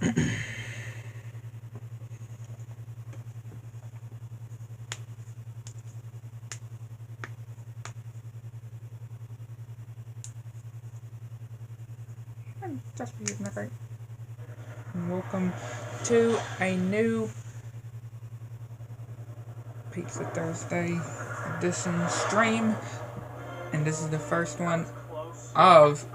Just be nothing. Welcome to a new Pizza Thursday edition stream, and this is the first one of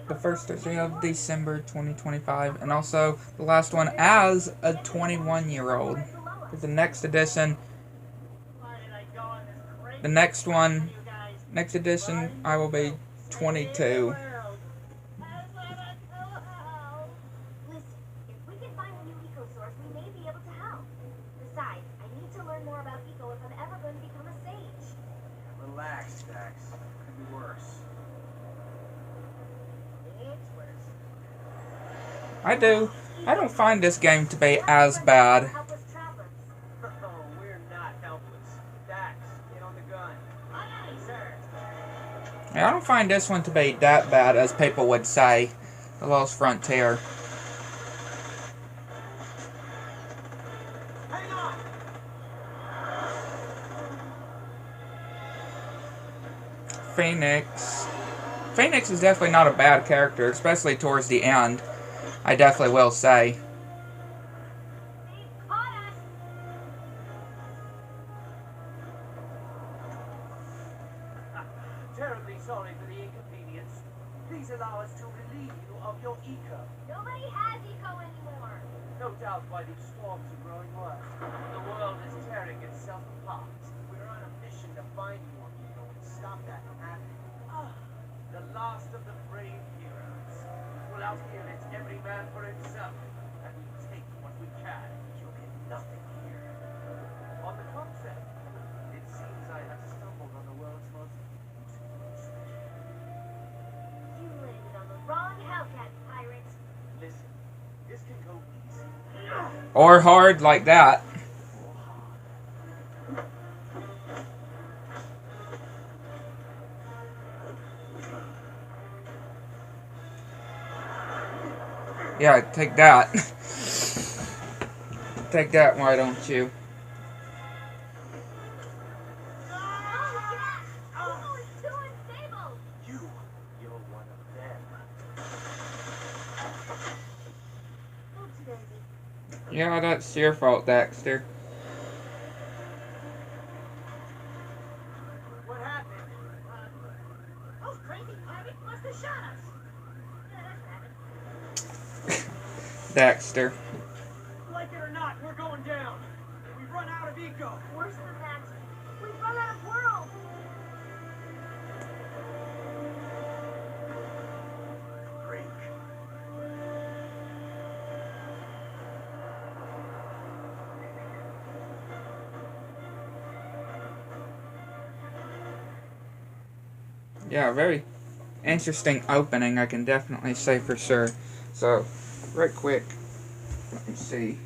the first Thursday of December 2025, and also the last one as a 21-year-old. The next edition, next edition, I will be 22. Relax, Dax. Could be worse. It's worse. I don't find this game to be as bad. Oh, we're not helpless. Dax, get on the gun. Aye, sir. Yeah, I don't find this one to be that bad as people would say. The Lost Frontier. Hang on. Phoenix is definitely not a bad character, especially towards the end. I definitely will say. Terribly sorry for the inconvenience. Please allow us to relieve you of your eco. Nobody has eco anymore. No doubt why these swarms are growing worse. The world is tearing itself apart. We're on a mission to find more eco and stop that from happening. The last of the brave heroes. Well, out here it's every man for himself, and we take what we can. You'll get nothing here. On the contrary, it seems I have stumbled on the world's most beautiful treasure. You landed on the wrong Hellcat, pirate. Listen, this can go easy. Or hard like that. Yeah, take that. Take that, why don't you? You're one of them. Yeah, that's your fault, Daxter. What happened? Those crazy pirates must have shot us. Yeah, that's happened. Daxter. Like it or not, we're going down. We've run out of eco. Worse than that, we've run out of world. Break. Yeah, very interesting opening, I can definitely say for sure. So, right quick, let me see.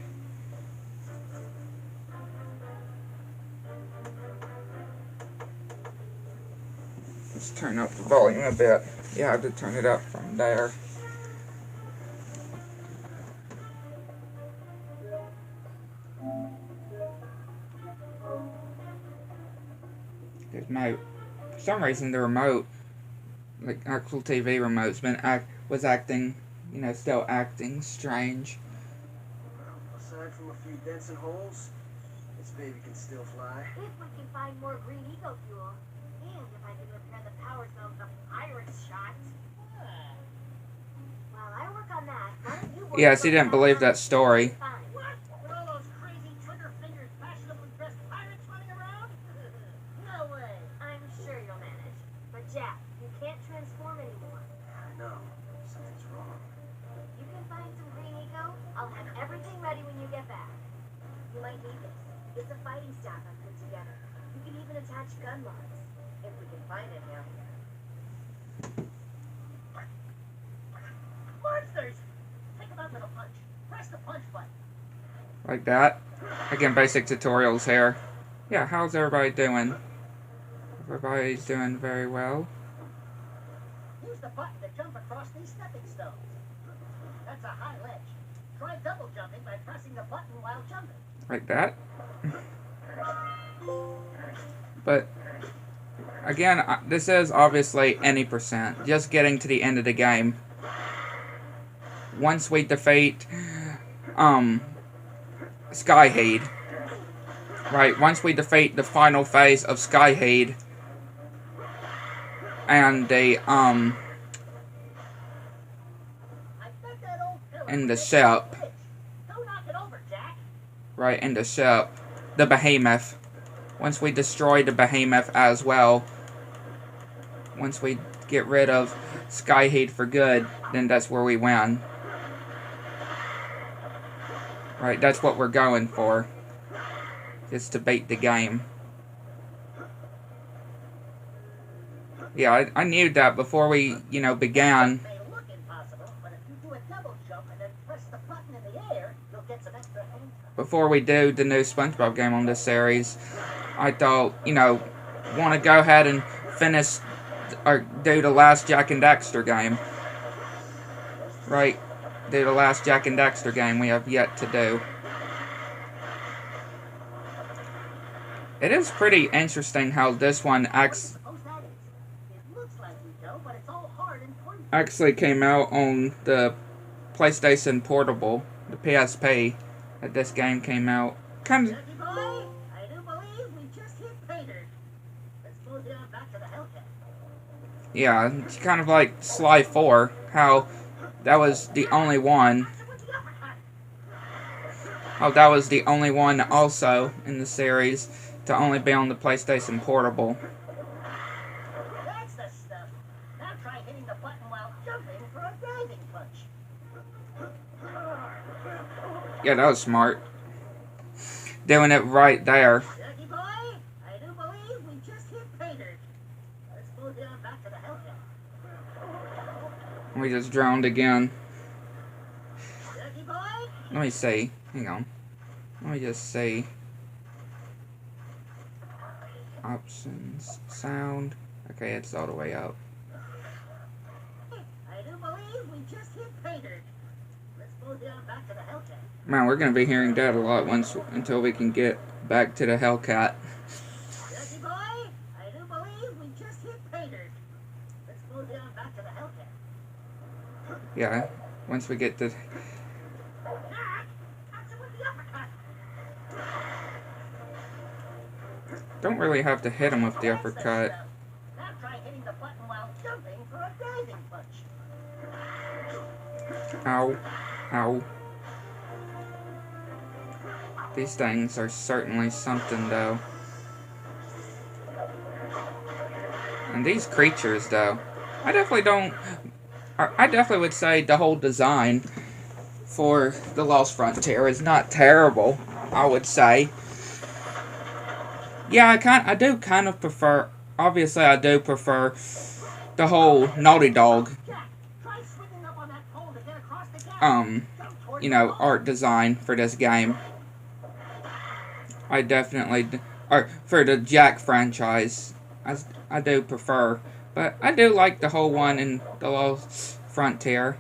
Let's turn up the volume a bit. Yeah, I have to turn it up from there. For some reason the remote, like actual TV remote's was acting, still acting strange. Aside from a few dents and holes, this baby can still fly. If we can find more green eco fuel, and if I can repair the power cell the pirates shot. While I work on that, why don't you work Yes, he on didn't believe that story. What? With all those crazy trigger-fingered, fashionably dressed pirates running around? No way. I'm sure you'll manage. But Jack, you can't transform anymore. I know. Something's wrong. You can find some green eco. I'll have everything ready when you get back. You might need this. It's a fighting staff I've put together. You can even attach gun logs. If we can find any out here. Monsters! Think about little punch. Press the punch button. Like that. Again, basic tutorials here. Yeah, how's everybody doing? Everybody's doing very well. Use the button to jump across these stepping stones. That's a high ledge. Try double jumping by pressing the button while jumping. Like that. But again, this is obviously any percent. Just getting to the end of the game. Once we defeat Skyhead. Right, once we defeat the final phase of Skyhead and the in the ship. Right, in the ship. The Behemoth. Once we destroy the Behemoth as well, once we get rid of Skyhead for good, then that's where we win. Right, that's what we're going for. Just to beat the game. Yeah, I knew that before we, began. Before we do the new SpongeBob game on this series, I thought, want to go ahead and finish, or do the last Jak and Daxter game. Right, do the last Jak and Daxter game we have yet to do. It is pretty interesting how this one actually came out on the PlayStation Portable, the PSP, that this game came out. Kind of. Yeah, it's kind of like Sly 4, how that was the only one. Oh, that was the only one also in the series to only be on the PlayStation Portable. That's the stuff. Now try hitting the button while jumping for a diving punch. Yeah, that was smart. Doing it right there. Jackie boy, I do believe we just hit pay dirt. Let's move down back to the Hellcat. We just drowned again. Jackie boy? Let me see. Hang on. Let me just see. Options. Sound. Okay, it's all the way up. I do believe we just hit pay dirt. Let's move down back to the Hellcat. Man, we're gonna be hearing that a lot until we can get back to the Hellcat. Jackie boy, I do believe we just hit pay dirt. Let's move down back to the Hellcat. Yeah, once we get to. Don't really have to hit him with the uppercut. Now try hitting the button while jumping for a diving punch. Ow. Ow. These things are certainly something, though. And these creatures, though. I definitely would say the whole design for the Lost Frontier is not terrible, I would say. Yeah, I do kind of prefer, obviously I do prefer the whole Naughty Dog, art design for this game. I definitely, or for the Jak franchise, I do prefer. But I do like the whole one in the Lost Frontier.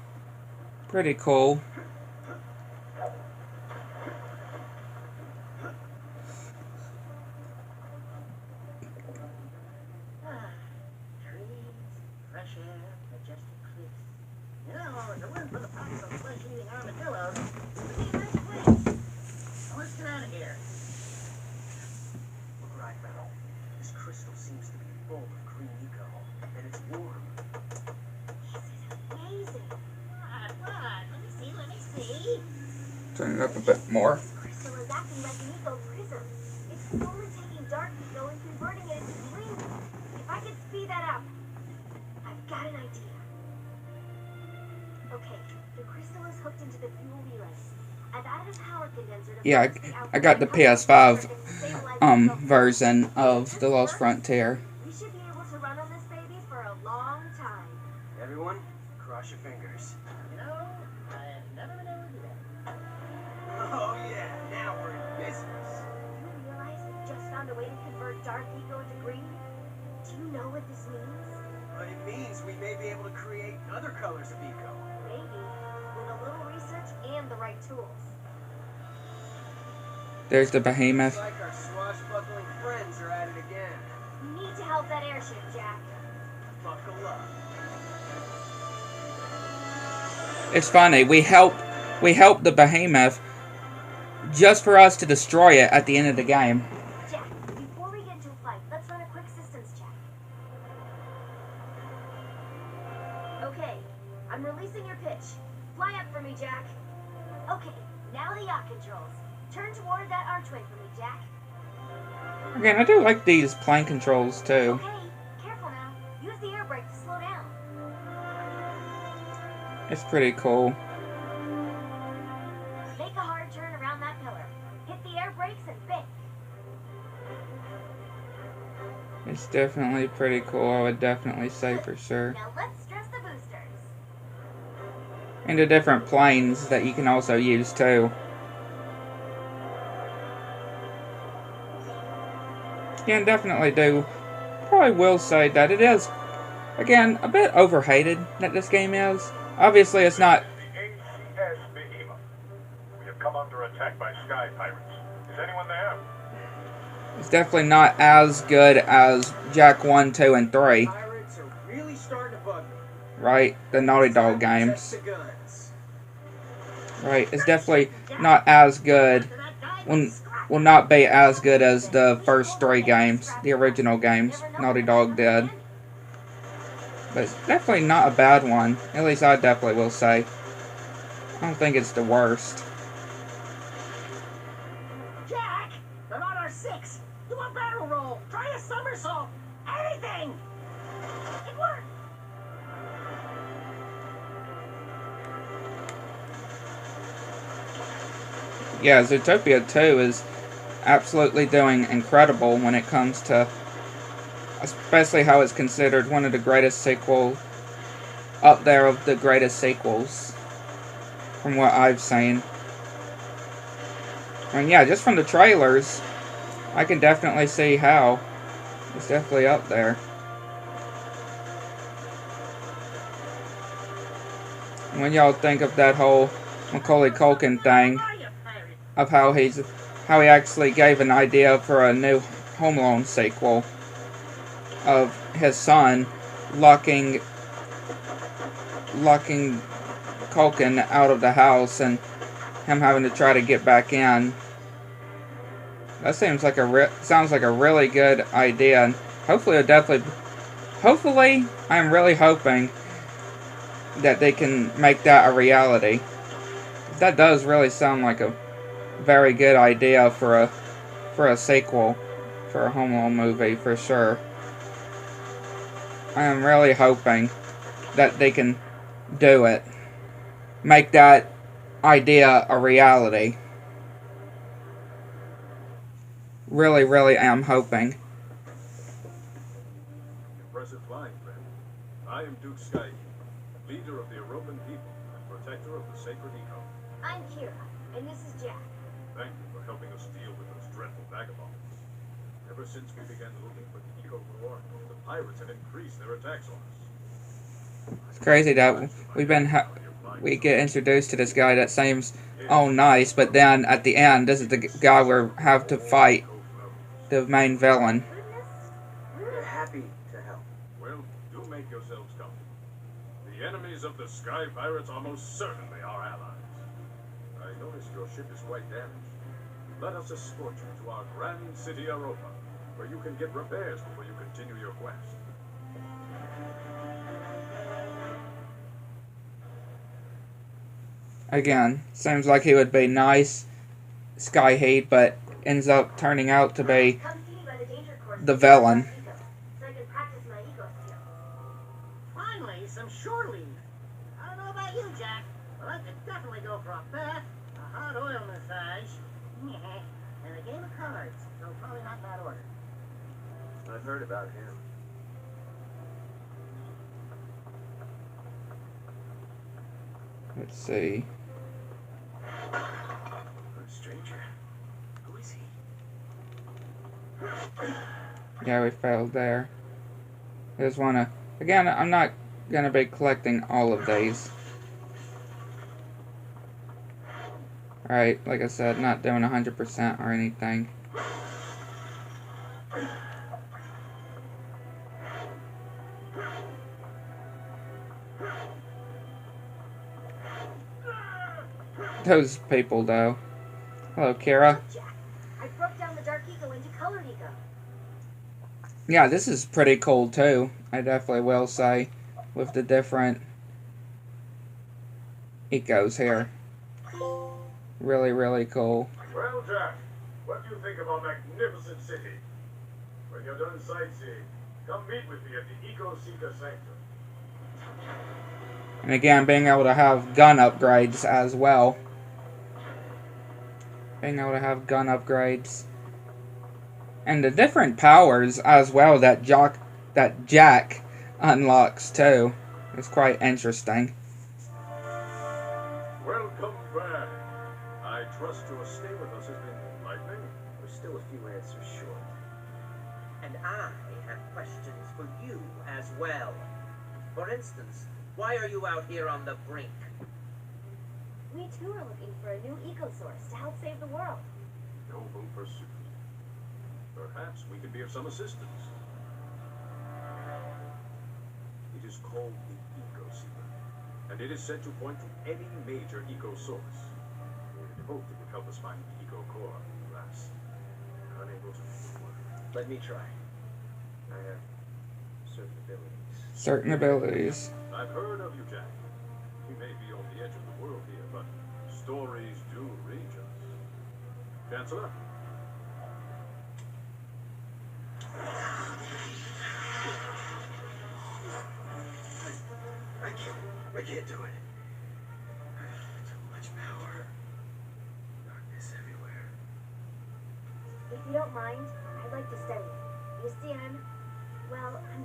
Pretty cool. Turn it up a bit more. Crystal is acting like an eco prism. It's slowly taking dark eco and converting it into green. If I could speed that up, I've got an idea. Okay, the crystal is hooked into the fuel relay. I've added a power condenser to I got the PS5 version of the Lost Frontier. We should be able to run on this baby for a long time. Everyone, cross your fingers. I've never been able to do that. Oh yeah, now we're in business. Do you realize we just found a way to convert dark eco into green? Do you know what this means? It means we may be able to create other colors of eco. Maybe, with a little research and the right tools. There's the behemoth. Looks like our swashbuckling friends are at it again. We need to help that airship, Jack. Buckle up. It's funny, we help the behemoth just for us to destroy it at the end of the game. Jack, before we get into a fight, let's run a quick systems check. Okay, I'm releasing your pitch. Fly up for me, Jack. Okay, now the yacht controls. Turn toward that archway for me, Jack. Again, I do like these plane controls too. Okay, careful now. Use the air brake to slow down. It's pretty cool. Make a hard turn around that pillar. Hit the air brakes and bank. It's definitely pretty cool, I would definitely say for sure. Now let's stress the boosters. And the different planes that you can also use too. Yeah, definitely do. Probably will say that it is, again, a bit overhated that this game is. Obviously, it's not. The ACS Behemoth. We have come under attack by sky pirates. Is anyone there? It's definitely not as good as Jack 1, 2, and 3. Pirates are really starting to bug me. Right? The Naughty Dog games. Check the guns. Right? It's definitely not as good. Will not be as good as the first 3 games, the original games Naughty Dog did. But it's definitely not a bad one. At least I definitely will say. I don't think it's the worst. Jack! They're on our 6! Do a barrel roll! Try a somersault! Anything! It worked! Yeah, Zootopia 2 is absolutely doing incredible when it comes to, especially how it's considered one of the greatest sequels, up there of the greatest sequels, from what I've seen. And yeah, just from the trailers, I can definitely see how it's definitely up there. When y'all think of that whole Macaulay Culkin thing, of how he actually gave an idea for a new Home Alone sequel of his son locking Culkin out of the house and him having to try to get back in. That seems like sounds like a really good idea, and hopefully I'm really hoping that they can make that a reality. That does really sound like a very good idea for a sequel, for a Home Alone movie, for sure. I am really hoping that they can do it. Make that idea a reality. Really, really am hoping. Impressive flying, friend. I am Duke Sky, leader of the European people and protector of the sacred eco. I'm Kira, and this is Jack. Thank you for helping us deal with those dreadful vagabonds. Ever since we began looking for the eco core, the pirates have increased their attacks on us. It's crazy that we get introduced to this guy that seems all nice, but then at the end, this is the guy we have to fight, the main villain. We're happy to help. Well, do make yourselves comfortable. The enemies of the sky pirates are most certainly our allies. I notice your ship is quite damaged. Let us escort you to our grand city, Europa, where you can get repairs before you continue your quest. Again, seems like he would be nice, Sky Heat, but ends up turning out to be Come see me by the danger course the villain. so I can practice my ego skills. Finally, some shore leave. I don't know about you, Jack, but I could definitely go for a bath, a hot oil massage, and a game of cards, though probably not in that order. I've heard about him. Let's see. A stranger. Who is he? Yeah, we failed there. I just wanna... Again, I'm not gonna be collecting all of these. Alright, like I said, not doing 100% or anything. Those people, though. Hello, Kira. Look, Jack. I broke down the Dark Eco into Colored Eco. Yeah, this is pretty cool, too. I definitely will say. With the different ecos here. Really, really cool. Well, Jack, what do you think of our magnificent city? When you're done sightseeing, come meet with me at the Eco Seeker Sanctum. And again, being able to have gun upgrades as well. Being able to have gun upgrades. And the different powers as well that Jack unlocks too. It's quite interesting. Welcome back. I trust your stay with us has been enlightening. We're still a few answers short. And I have questions for you as well. For instance, why are you out here on the brink? We too are looking for a new eco source to help save the world. Noble pursuit. Perhaps we can be of some assistance. It is called the Eco Seeker, and it is said to point to any major eco source. We hope it would help us find the Eco Core. Alas, unable to make it work. Let me try. I have certain abilities. Certain abilities. I've heard of you, Jack. We may be on the edge of the world here, but stories do reach us. Chancellor? I can't do it. Too much power. Darkness everywhere. If you don't mind, I'd like to study it. You see, I'm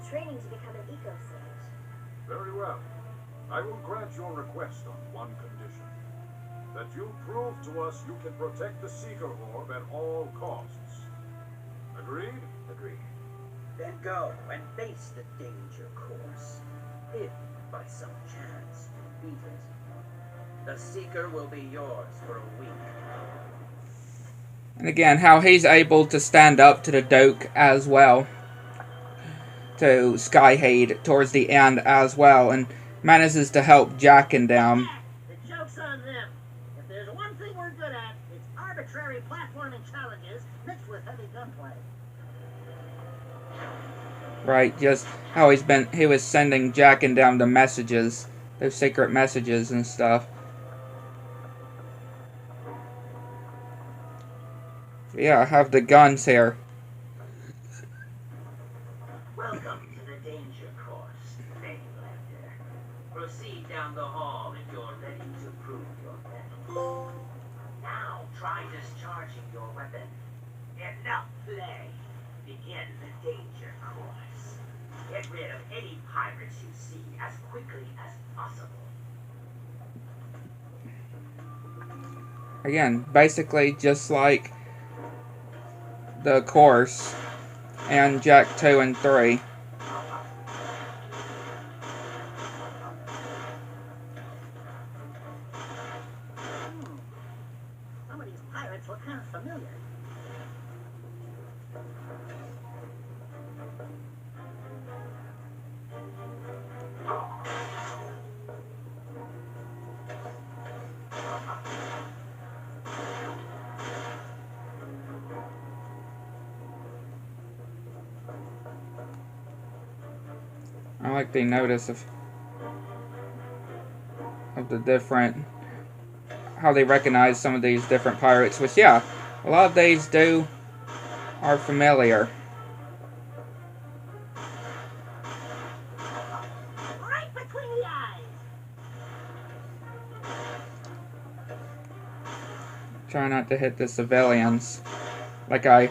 training to become an eco sage. Very well. I will grant your request on one condition. That you prove to us you can protect the Seeker Orb at all costs. Agreed? Agreed. Then go and face the danger course. If, by some chance, you beat it, the Seeker will be yours for a week. And again, how he's able to stand up to the Doke as well. To Skyhade towards the end as well. And manages to help Jack and them. The joke's on them. If there's one thing we're good at, it's arbitrary platforming challenges mixed with heavy gunplay. Right, just how he was sending Jack and them the messages. Those secret messages and stuff. Yeah, I have the guns here. Welcome to the danger course, Daxter. Proceed down the hall if you're ready to prove your mettle. Now try discharging your weapon. Enough play. Begin the danger course. Get rid of any pirates you see as quickly as possible. Again, basically just like the course and Jack 2 and 3. Some of these pirates look kind of familiar. I like the notice of the different, how they recognize some of these different pirates, which yeah, a lot of these are familiar. Right between the eyes. Try not to hit the civilians, like I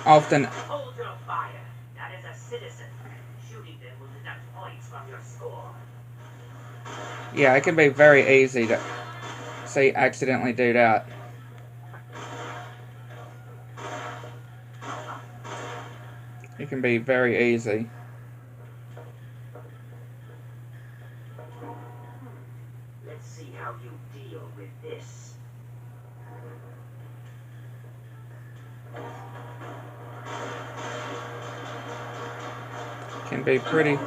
often. Hold your fire. That is a citizen. Shooting them will deduct points from your score. Yeah, it can be very easy to say accidentally do that. It can be very easy. Let's see how you deal with this. Can be pretty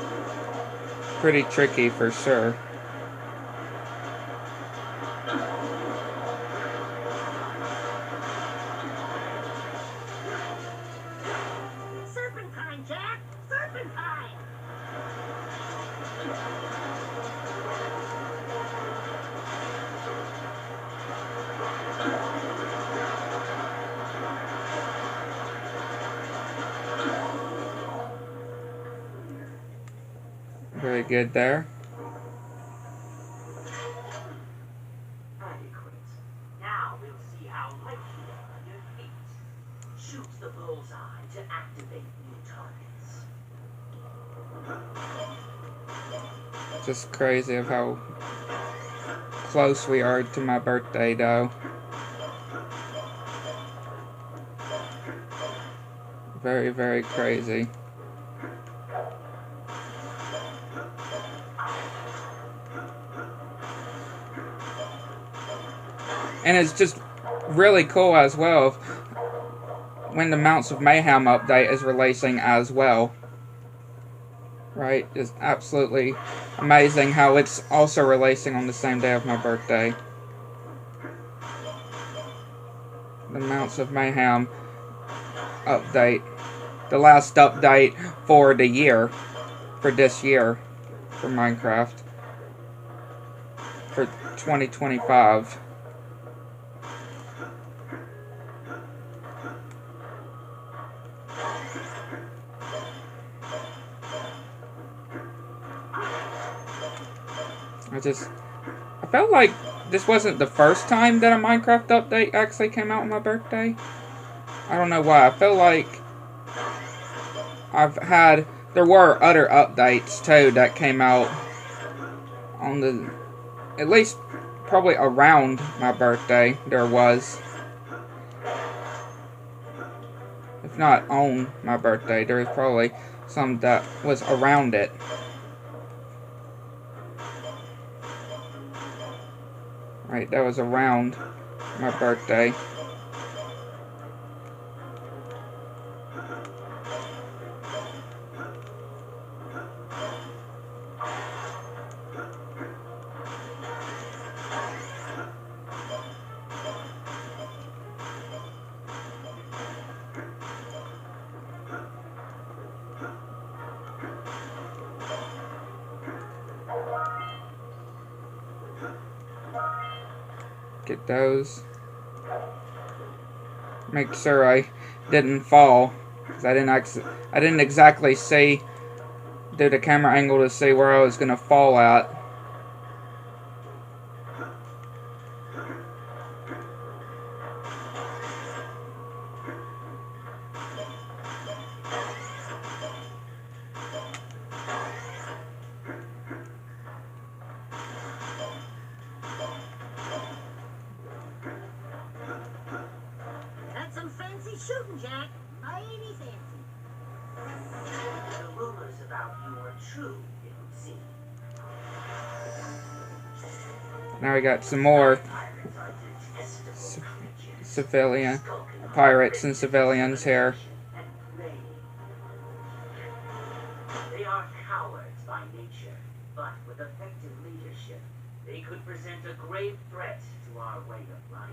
tricky for sure. Serpentine, Jack! Serpentine! Very good there. Adequate. Now we'll see how light you are on your feet. Shoot the bullseye to activate new targets. Just crazy of how close we are to my birthday, though. Very, very crazy. And it's just really cool as well when the Mounts of Mayhem update is releasing as well. Right? It's absolutely amazing how it's also releasing on the same day of my birthday. The Mounts of Mayhem update. The last update for the year. For this year. For Minecraft. For 2025. I felt like this wasn't the first time that a Minecraft update actually came out on my birthday. I don't know why. I feel like there were other updates too that came out on at least probably around my birthday. There was. If not on my birthday, there was probably some that was around it. Right, that was around my birthday. Get those. Make sure I didn't fall, because I didn't exactly do the camera angle to see where I was gonna fall at. That's some fancy shooting, Jack. Mighty fancy. The rumors about you were true, it would seem. Now we got some more Pirates are detestable creatures. civilian Skulking pirates and civilians here. and prey. They are cowards by nature, but with effective leadership, they could present a grave threat to our way of life.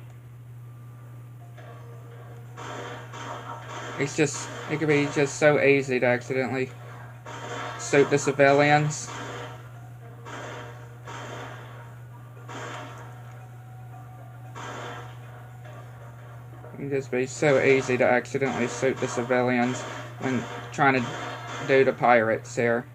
It could be just so easy to accidentally shoot the civilians. It can just be so easy to accidentally shoot the civilians when trying to do the pirates here.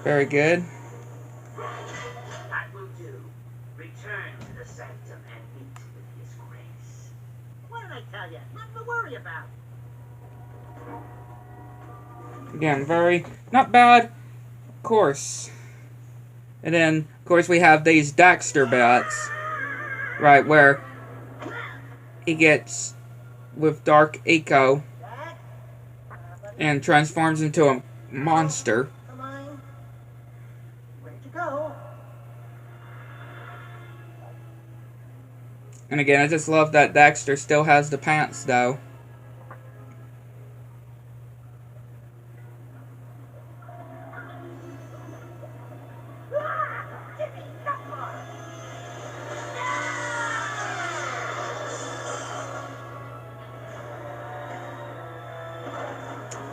Very good. That will do. Return to the sanctum and meet with his grace. What did I tell you? Nothing to worry about. Again, very, not bad, of course. And then, of course, we have these Daxter bats. Right, where he gets with Dark Eco and transforms into a monster. Come on. Where'd you go? And again, I just love that Daxter still has the pants, though.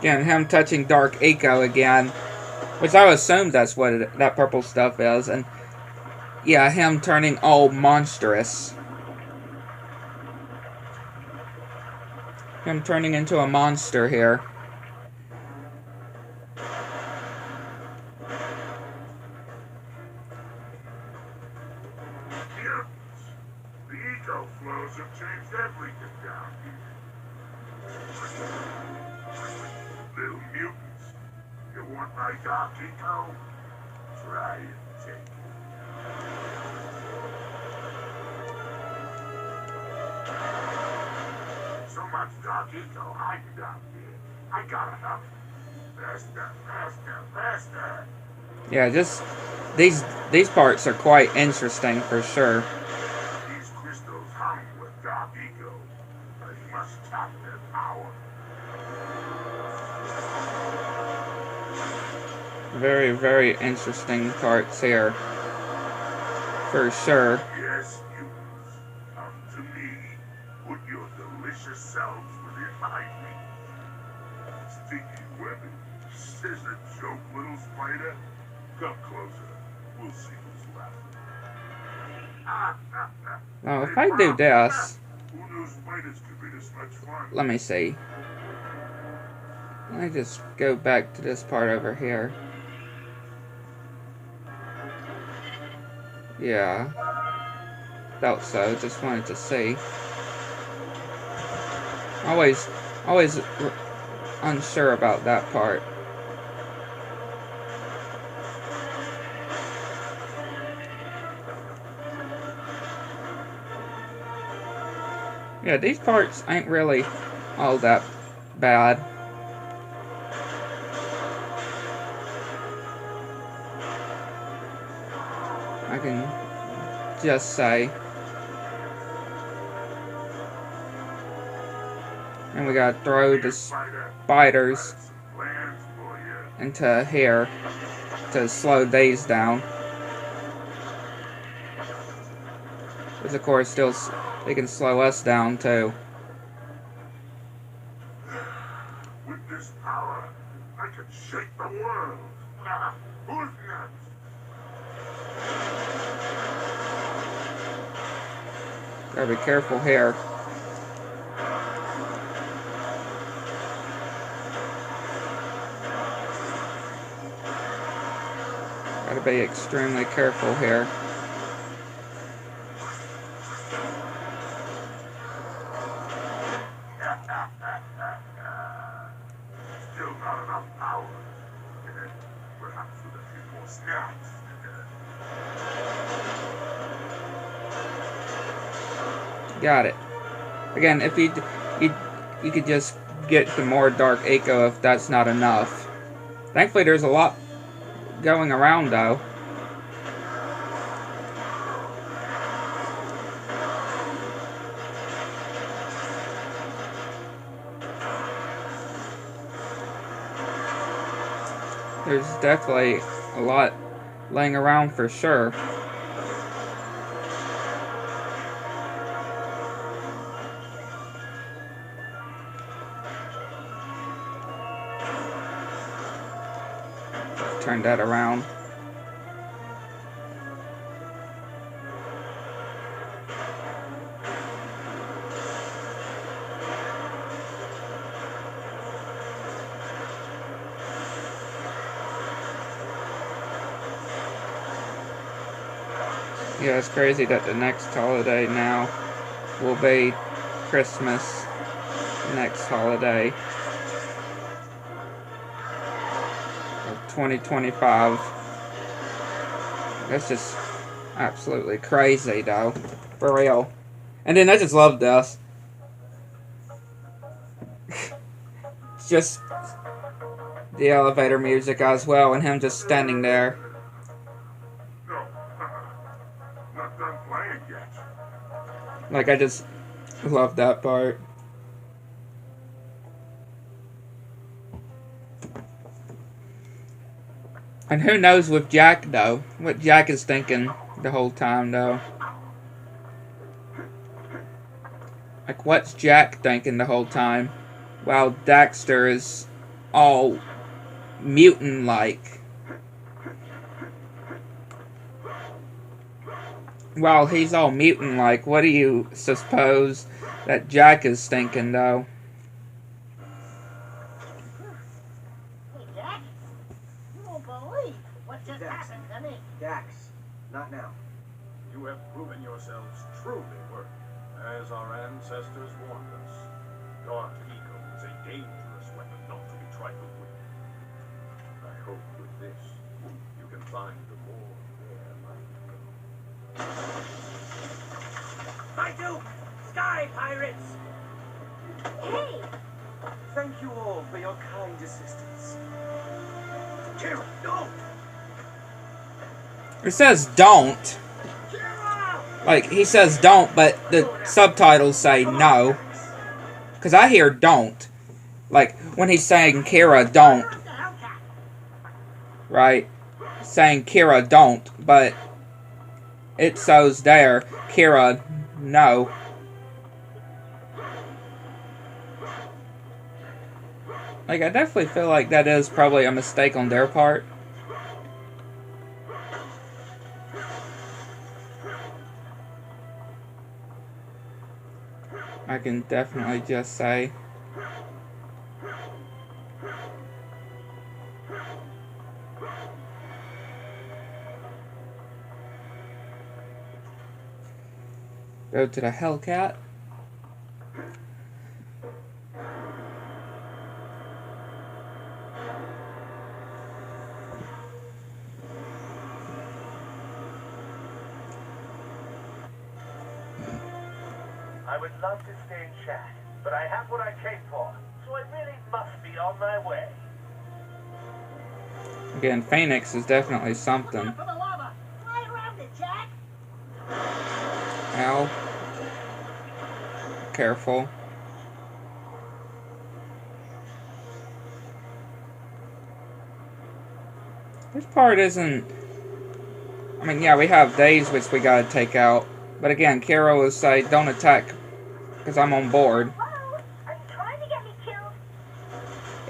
Again, him touching Dark Eco again, which I assume that's what that purple stuff is, and yeah, him turning all monstrous. Him turning into a monster here. The eco flows have changed everything down here. Little mutants, you want my Dark Eco? Try and take it. So much Dark Eco hiding down here. I got enough. Faster, faster, faster. Yeah, just these parts are quite interesting for sure. These crystals hum with Dark Eco. I must tap their power. Very, very interesting parts here. For sure. Yes, humans, come to me. Put your delicious selves within my reach. Sticky webbing, scissor choke, little spider. Come closer. We'll see who's left. Now, if I do this, Who knew spiders could be this much fun? let me see. Let me just go back to this part over here. Yeah. Thought so. Just wanted to see. Always unsure about that part. Yeah, these parts ain't really all that bad. I can just say. And we gotta throw the spiders Plans for you. into here to slow these down. Because of course, still they can slow us down too. With this power, I could shake the world. Who's next? Gotta be careful here. Gotta be extremely careful here. Still not enough power. Perhaps with a few more snaps. Got it. Again, if you could just get some more Dark Eco if that's not enough. Thankfully, there's a lot going around though. There's definitely a lot laying around for sure. Turn that around. Yeah, it's crazy that the next holiday now will be Christmas. Next holiday of 2025. That's just absolutely crazy, though. For real. And then I just love this. It's just the elevator music as well, and him just standing there. No, not done playing yet. Like, I just love that part. And who knows with Jack, though? What Jack is thinking the whole time, though. Like, what's Jack thinking the whole time? While Daxter is all mutant-like. While he's all mutant-like, what do you suppose that Jack is thinking, though? Hey, Jack. You won't believe what just happened to me. Dax, not now. You have proven yourselves truly worthy, as our ancestors warned us. Dark ego is a dangerous weapon not to be trifled with. I hope with this, you can find the more rare light. I do! Sky Pirates! Hey! Thank you all for your kind assistance. Kira, no! It says don't. Kira! Like, he says don't, but the subtitles say no. Because I hear don't. Like, when he's saying Kira, don't. What the Hellcat? Right? Saying Kira, don't. But it shows there, Kira, no. Like, I definitely feel like that is probably a mistake on their part. I can definitely just say. Go to the Hellcat. I would love to stay and chat, but I have what I came for, so I really must be on my way. Again, Phoenix is definitely something. For the lava. Fly around it, Jack. Ow. Careful. This part isn't... I mean, yeah, we have days which we gotta take out. But again, Kira will say, don't attack, because I'm on board. Hello? Are you trying to get me killed?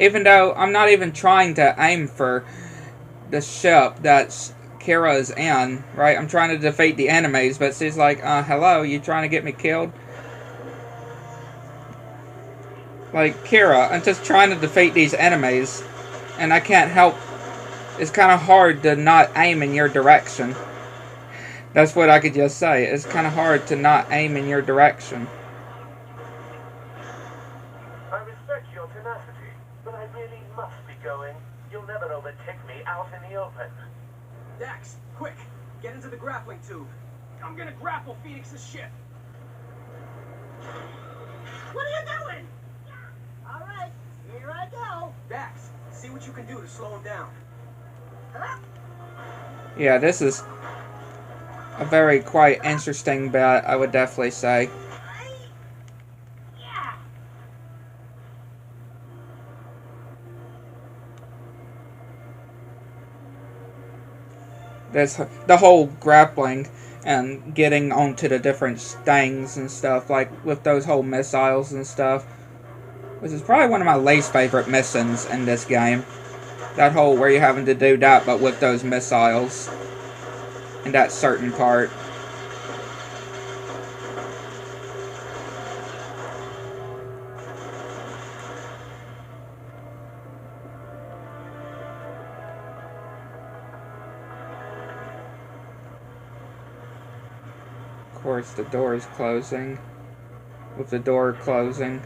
Even though I'm not even trying to aim for the ship that Kira is in, right? I'm trying to defeat the enemies, but she's like, hello, you trying to get me killed? Like, Kira, I'm just trying to defeat these enemies, and I can't help. It's kind of hard to not aim in your direction. That's what I could just say. It's kind of hard to not aim in your direction. I respect your tenacity, but I really must be going. You'll never overtake me out in the open. Dax, quick! Get into the grappling tube. I'm gonna grapple Phoenix's ship. What are you doing? All right, here I go. Dax, see what you can do to slow him down. Huh? Yeah, this is a very quite interesting bet, I would definitely say. Yeah. There's the whole grappling and getting onto the different things and stuff, like with those whole missiles and stuff, which is probably one of my least favorite missions in this game. That whole where you're having to do that, but with those missiles in that certain part. course, the door is closing. With the door closing.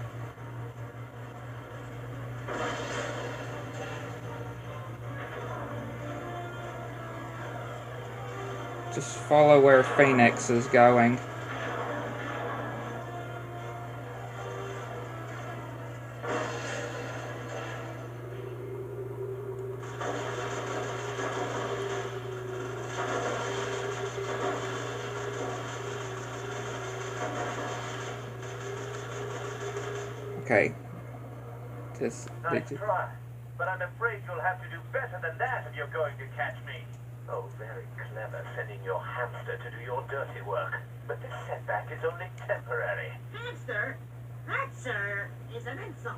Just follow where Phoenix is going. Okay. Nice try, but I'm afraid you'll have to do better than that if you're going to catch me. Oh, very clever sending your hamster to do your dirty work. But this setback is only temporary. Hamster? That, sir, is an insult.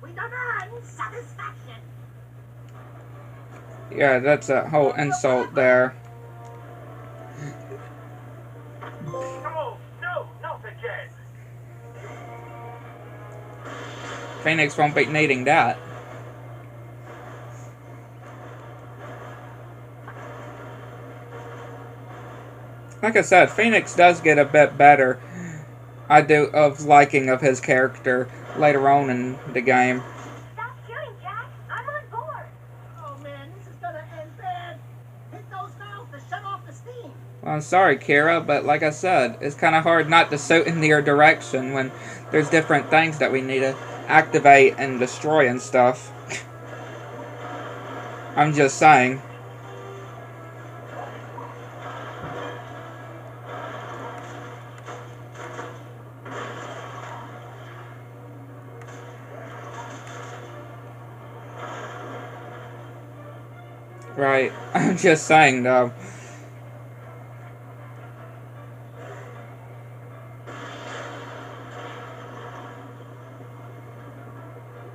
We don't earn satisfaction. Yeah, that's a whole insult there. Oh, no, not again. Phoenix won't be needing that. Like I said, Phoenix does get a bit better. I do of liking of his character later on in the game. Stop shooting, Jack. I'm on board. Oh, man, this is gonna end bad. Hit those valves to shut off the steam. Well, I'm sorry, Kira, but like I said, it's kind of hard not to shoot in your direction when there's different things that we need to activate and destroy and stuff. I'm just saying. Right, I'm just saying though.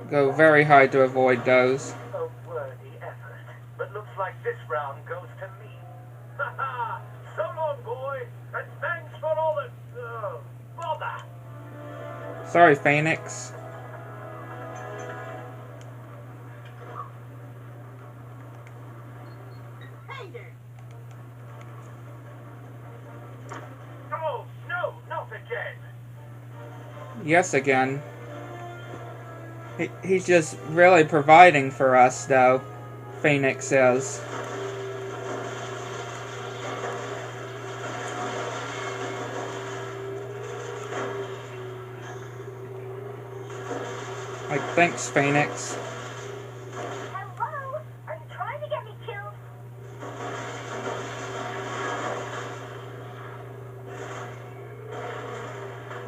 Go very high to avoid those. A worthy effort. But looks like this round goes to me. Ha ha! So long, boy, and thanks for all the bother. Sorry, Phoenix. Hey there. Oh, no, not again. Yes, again. He's just really providing for us, though. Phoenix is. Like, thanks, Phoenix. Hello? Are you trying to get me killed?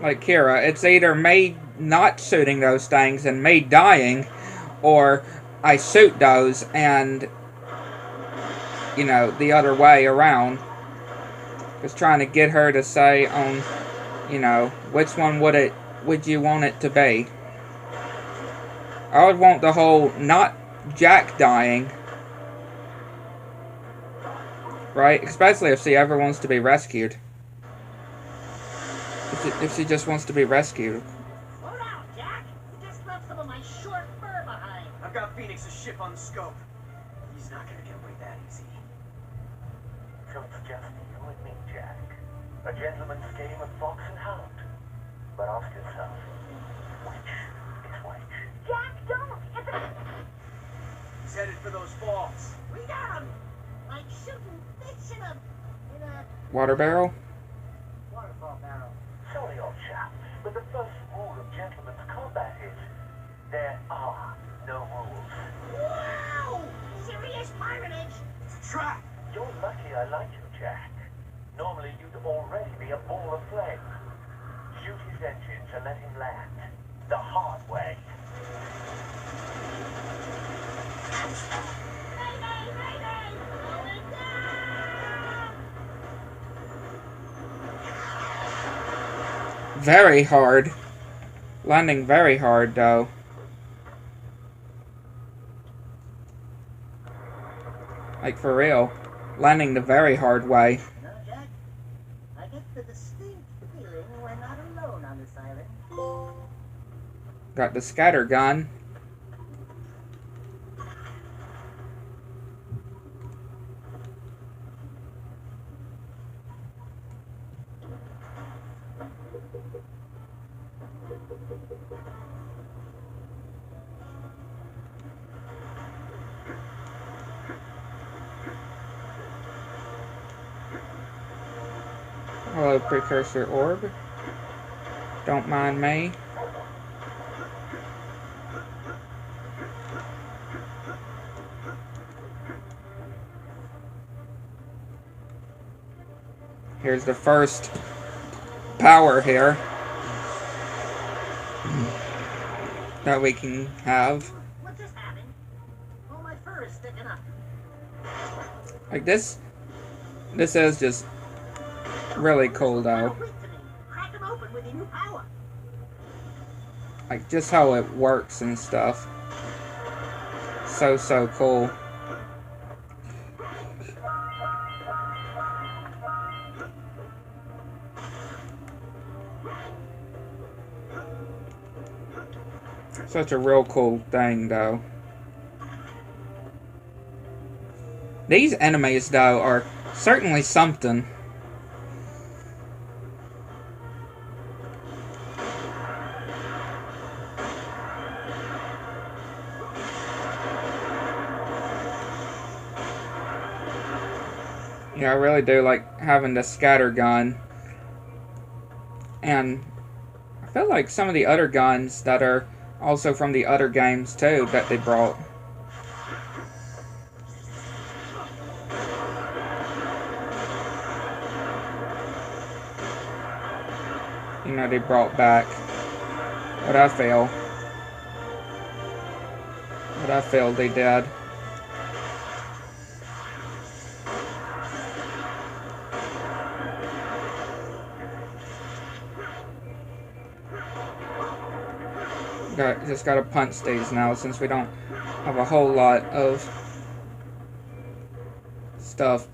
Like, Kira, it's either me not shooting those things and me dying, or I shoot those and, you know, the other way around. Just trying to get her to say on, you know, which one would you want it to be? I would want the whole not Jack dying. Right? Especially if she ever wants to be rescued. If she just wants to be rescued. Slow down, Jack. You just left some of my short fur behind. I've got Phoenix's ship on the scope. He's not gonna get away that easy. So it's just you and me, Jack. A gentleman's game of fox and hound. But ask yourself, which is which? Jack, don't! It's a... He's headed for those falls. We got him. Like shooting fish in a Water barrel? waterfall barrel. Sorry, old chap, but the first rule of gentleman's combat is there are no rules. Wow! Serious piratage. It's a trap. You're lucky I like you, Jack. Normally you'd already be a ball of flame. Shoot his engines and let him land. The hard way. Mayday! Mayday! Going down! Very hard. Landing very hard, though. Like, for real. Landing the very hard way. You know, Jack, I get the distinct feeling we're not alone on this island. Got the scatter gun. Hello, precursor orb. Don't mind me. Here's the first power here that we can have. What's this having? Oh, my fur is sticking up. Like this is just really cool though. Crack them open with your new power. Like just how it works and stuff. So cool. Such a real cool thing though. These enemies though are certainly something. Yeah, I really do like having the scatter gun. And I feel like some of the other guns that are also from the other games too that they brought. You know, they brought back. What I feel they did. Just gotta punch these now since we don't have a whole lot of stuff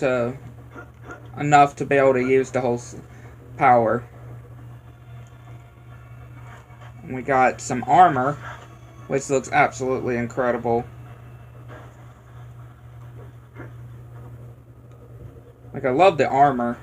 enough to be able to use the whole power. And we got some armor, which looks absolutely incredible. Like, I love the armor.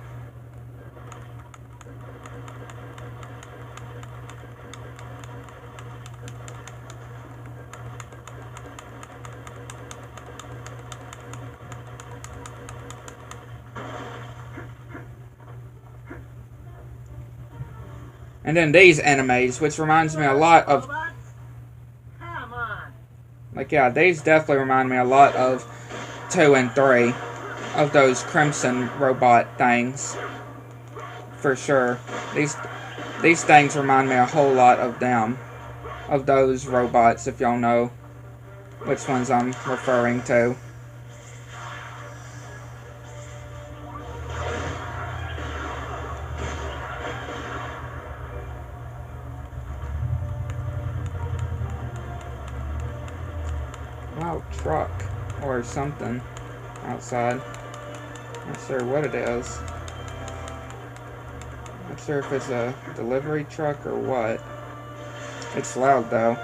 And then these enemies, which reminds me a lot of... Come on. Like, yeah, these definitely remind me a lot of 2 and 3. Of those Crimson robot things. For sure. These things remind me a whole lot of them. Of those robots, if y'all know which ones I'm referring to. Wow, truck or something outside. Not sure what it is. Not sure if it's a delivery truck or what. It's loud though.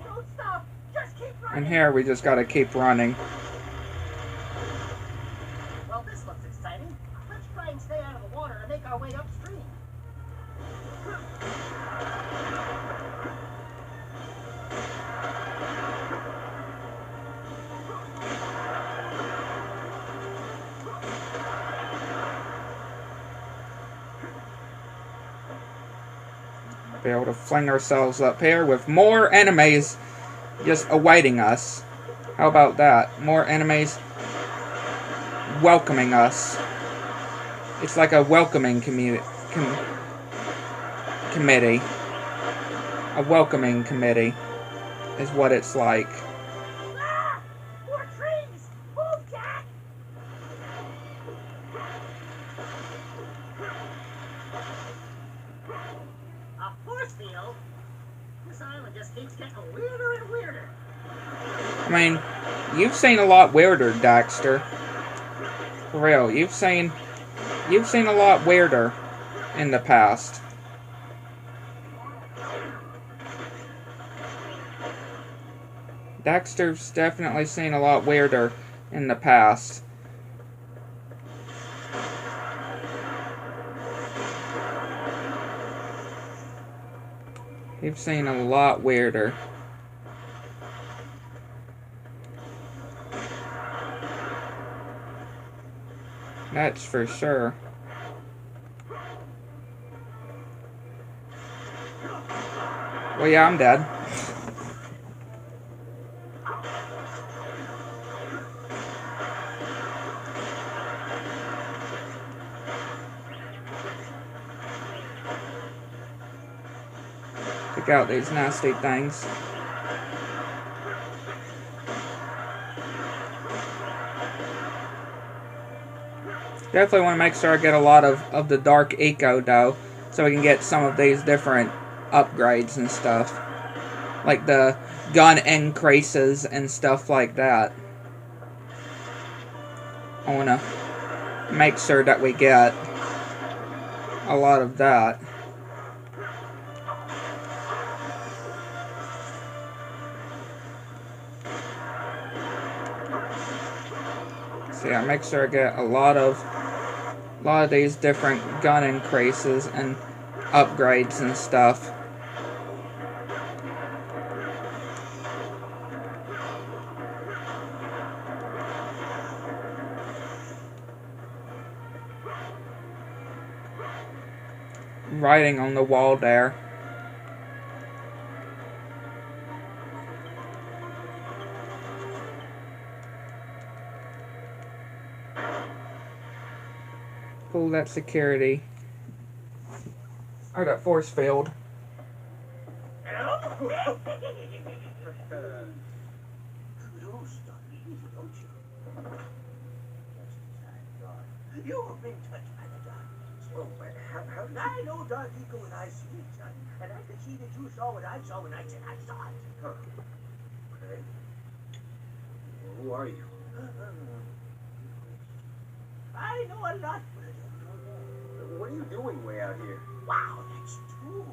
Don't stop. Just keep running. And here we just gotta keep running. Well, this looks exciting. Let's try and stay out of the water and make our way upstream. Be able to fling ourselves up here with more enemies just awaiting us. How about that? More enemies welcoming us. It's like a welcoming committee. A welcoming committee is what it's like. Ah! More trees! Move, Jack! A force field? This island just keeps getting weirder and weirder. I mean, you've seen a lot weirder, Daxter. For real, you've seen a lot weirder in the past. Daxter's definitely seen a lot weirder in the past. He's seen a lot weirder. That's for sure. Well, yeah, I'm dead. Check out these nasty things. Definitely want to make sure I get a lot of the dark eco though, so we can get some of these different upgrades and stuff. Like the gun increases and stuff like that. I want to make sure that we get a lot of that. So yeah, make sure I get a lot of these different gun increases and upgrades and stuff. Writing on the wall there. Pull that security. Or that force field. Kudos, Donnie, don't you? Just thank God. You've been touched by the darkness. Well, how did I know Dark Eco when I see it, son. And I can see that you saw what I saw when I said I saw it. Huh. Okay. Well, who are you? I know a lot, but I don't know more. What are you doing way out here? Wow, that's true.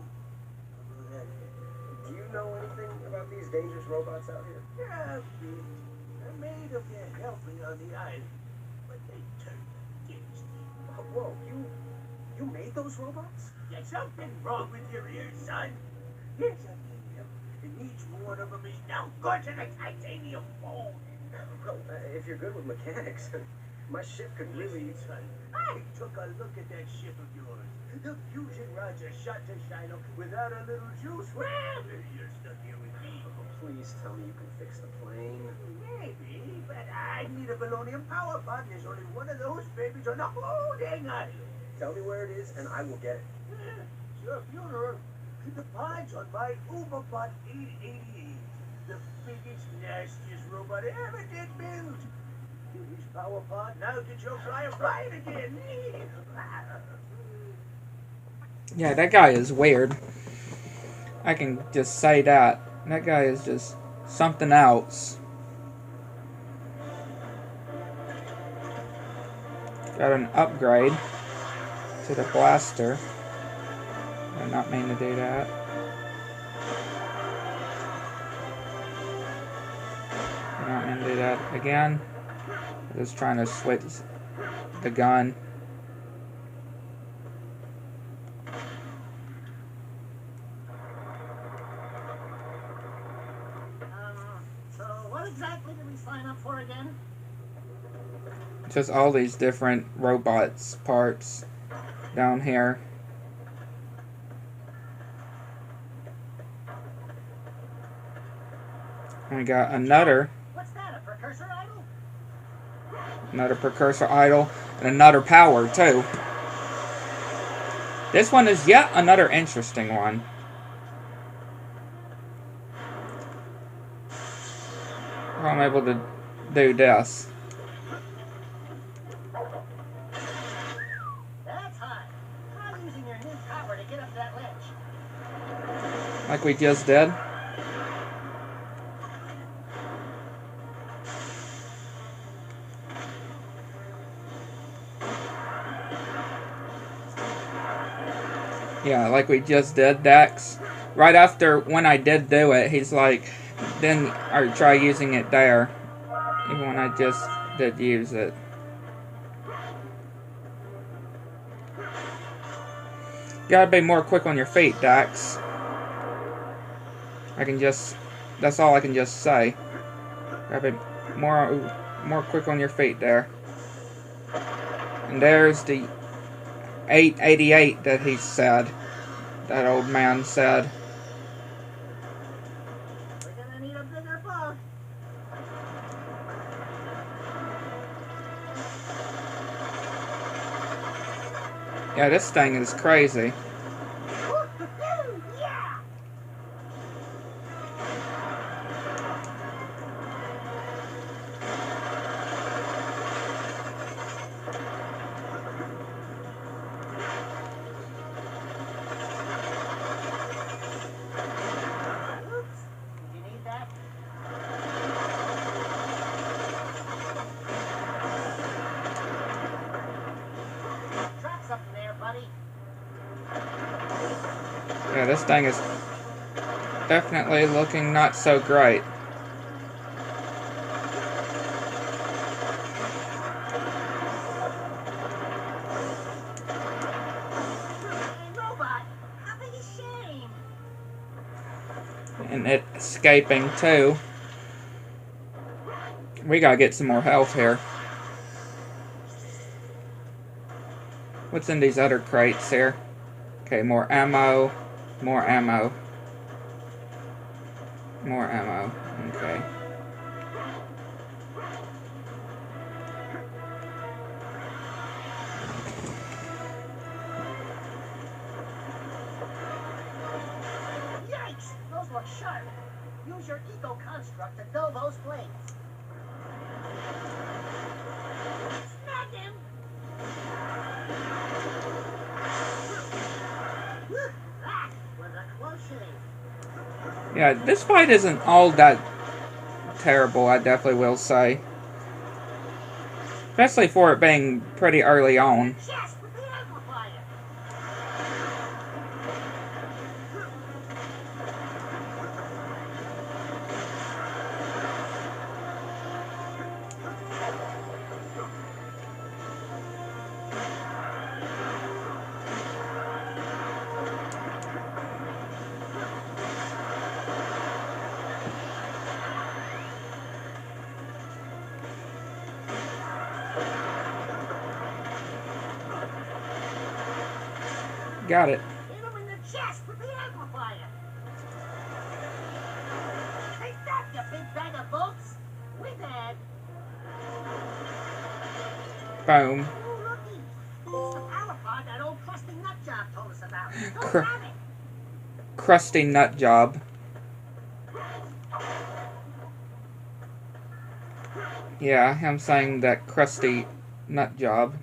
Do you know anything about these dangerous robots out here? Yeah, they're made of their helping on the island, but they turned against me. Whoa, you made those robots? There's something wrong with your ears, son. Here's a medium, and each one of them is now good to the titanium bone. Well, if you're good with mechanics, my ship could really... Listen, son, I took a look at that ship of yours. The fusion rods are shot to Shiloh without a little juice. Well, you're stuck here with me. Oh, please tell me you can fix the plane. Maybe, but I need a polonium power pod. There's only one of those babies on the whole dang island. Tell me where it is, and I will get it. It's your funeral. The pod's on my Uberbot 888. The biggest, nastiest robot ever did build. His power pod, now get your flyer flying again. Yeah, that guy is weird. I can just say that. That guy is just something else. Got an upgrade to the blaster. I did not mean to do that. I don't mean to do that again. Just trying to switch the gun. So what exactly did we sign up for again? Just all these different robots parts down here. And we got another Precursor idol? Another precursor idol, and another power, too. This one is yet another interesting one. I'm able to do this. That's high. Try using your new power to get up that ledge. Like we just did. Yeah, like we just did, Dax. Right after, when I did do it, he's like, then or try using it there, even when I just did use it. Gotta be more quick on your feet, Dax. That's all I can just say. Gotta be more quick on your feet there. And there's the 888 that he said. That old man said. We're gonna need a bigger boat. Yeah, this thing is crazy. Woo-hoo-hoo! Yeah! Oops. Did you need that? Drop something there, buddy. Yeah, this thing is definitely looking not so great. Hey, robot, how big a shame. And it escaping too. We gotta get some more health here. What's in these other crates here? Okay, more ammo. More ammo. More ammo. Okay. Yikes! Those look sharp. Use your eco-construct to dull those blades. Snag him! Whew, that was a close shave. Yeah, this fight isn't all that terrible, I definitely will say. Especially for it being pretty early on. Chest with the amplifier. Got it. Hit him in the chest with the amplifier. Take that, you big bag of bolts. We dead. Boom. Ooh, looky. It's the power pod that old crusty nut job told us about. Go Cr- grab it. Crusty nut job. Yeah, I'm saying that crusty nut job.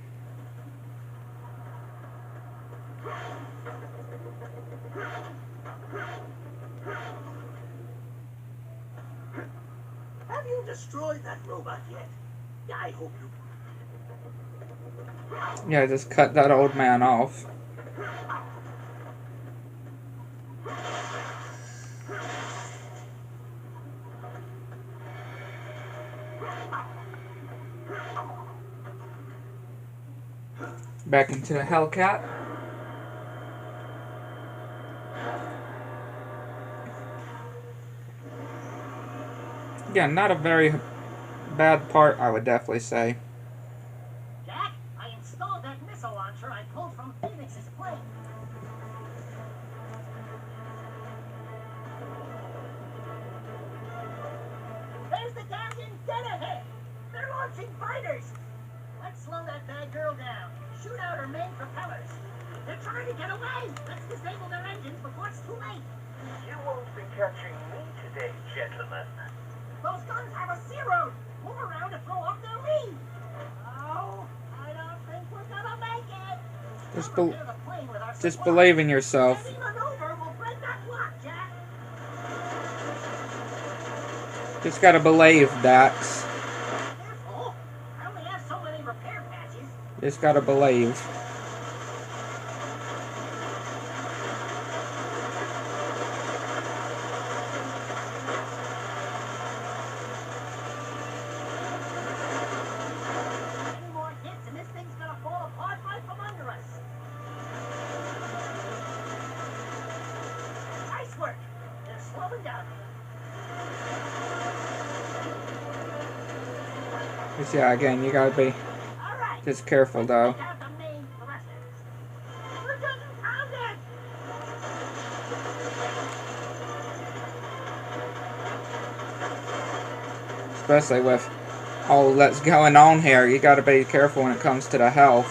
Have you destroyed that robot yet? I hope you. Yeah, just cut that old man off. Back into the Hellcat. Yeah, not a very bad part, I would definitely say. Jack, I installed that missile launcher I pulled from Phoenix's plane. There's the Guardian dead ahead. They're launching fighters. Let's slow that bad girl down. Shoot out her main propellers. They're trying to get away. Let's disable their engines before it's too late. You won't be catching me today, gentlemen. Those guns have us zeroed. Move around to throw off their lead. Oh, I don't think we're gonna make it. Just, We'll repair the plane with our just supplies. believe in yourself. Any maneuver will break that lock, Jack. Just gotta believe, Dax. Careful. I only have so many repair patches. Just gotta believe. going down. But yeah, again, you gotta be All right. just careful though. Take out the main thrusters. We're getting pounded. Especially with all that's going on here, you gotta be careful when it comes to the health.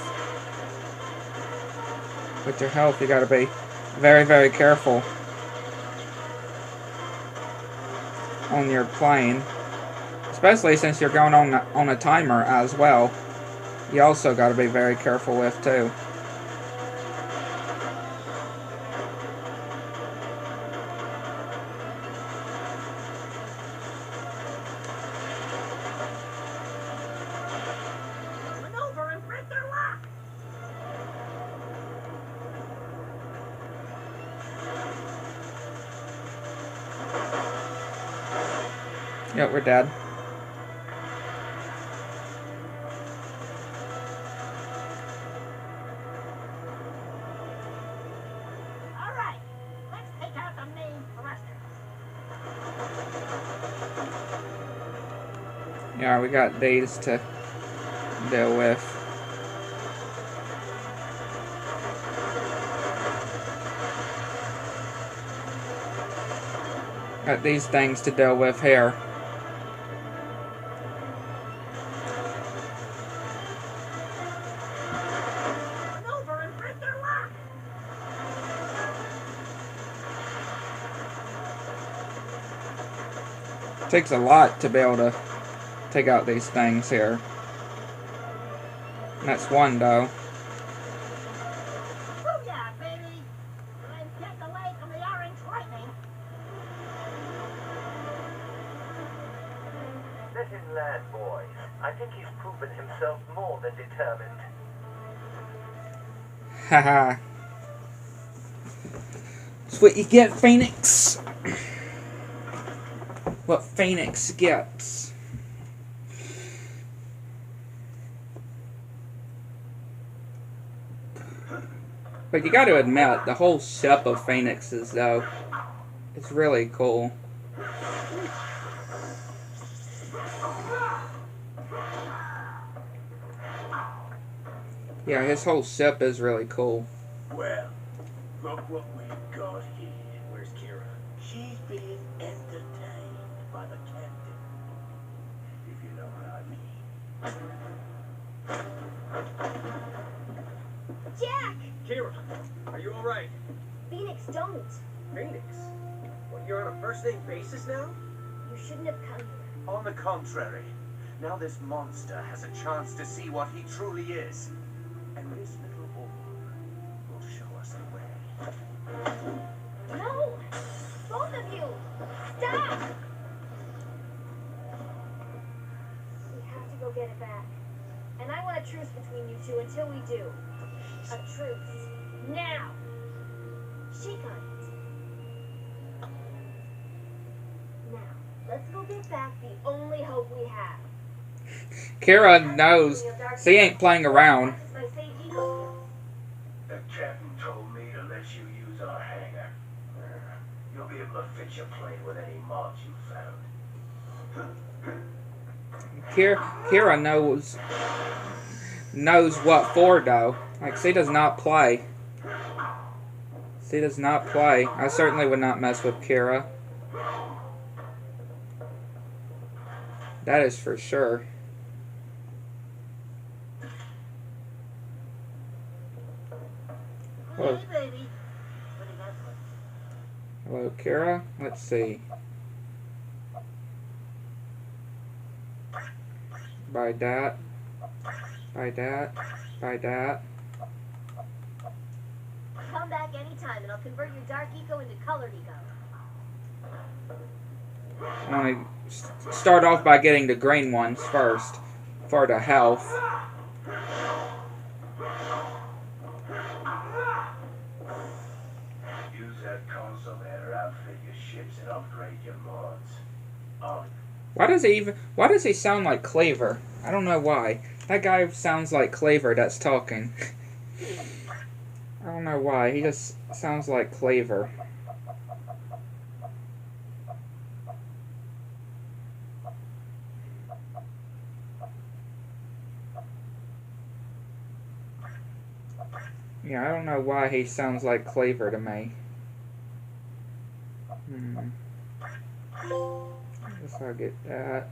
With your health, you gotta be very, very careful on your plane. Especially since you're going on a timer as well. You also gotta be very careful with too. Maneuver and break their lock. Yep, we're dead. All right. Let's take out the main thrusters. Yeah, we got these to deal with. Got these things to deal with here. Maneuver and break their lock. Takes a lot to be able to take out these things here. That's one though. Booyah, baby. I'm getting away from the orange lightning. Let him land, boys. I think he's proven himself more than determined. Haha. That's what you get, Phoenix. What Phoenix gets. But you gotta admit, the whole ship of Phoenixes, though, it's really cool. Yeah, his whole ship is really cool. Well, look what we've got here. Where's Kira? She's being entertained by the captain. If you know what I mean. Jack! Kira, are you alright? Phoenix, don't. Phoenix? What, you're on a first-name basis now? You shouldn't have come here. On the contrary, now this monster has a chance to see what he truly is. And this little orb will show us the way. No! Both of you! Stop! We have to go get it back. And I want a truce between you two until we do. A truce. Now! Shake on it. Now, let's go get back the only hope we have. Kira knows. She ain't playing around. My safe eco skills. The captain told me to let you use our hangar. You'll be able to fit your plane with any mods you found. Kira knows what for though. Like, she does not play. She does not play. I certainly would not mess with Kira. That is for sure. Hello. Hey, baby. What do you got for us? Hello, Kira. Let's see. Buy that. Buy that. Buy that. Come back anytime and I'll convert your dark eco into colored eco. I want to start off by getting the green ones first for the health. Use that console there to outfit your ships and upgrade your mods. Oh, Why does he sound like Claver? I don't know why. That guy sounds like Claver that's talking. I don't know why. He just sounds like Claver. Yeah, I don't know why he sounds like Cleaver to me. Guess I'll get that.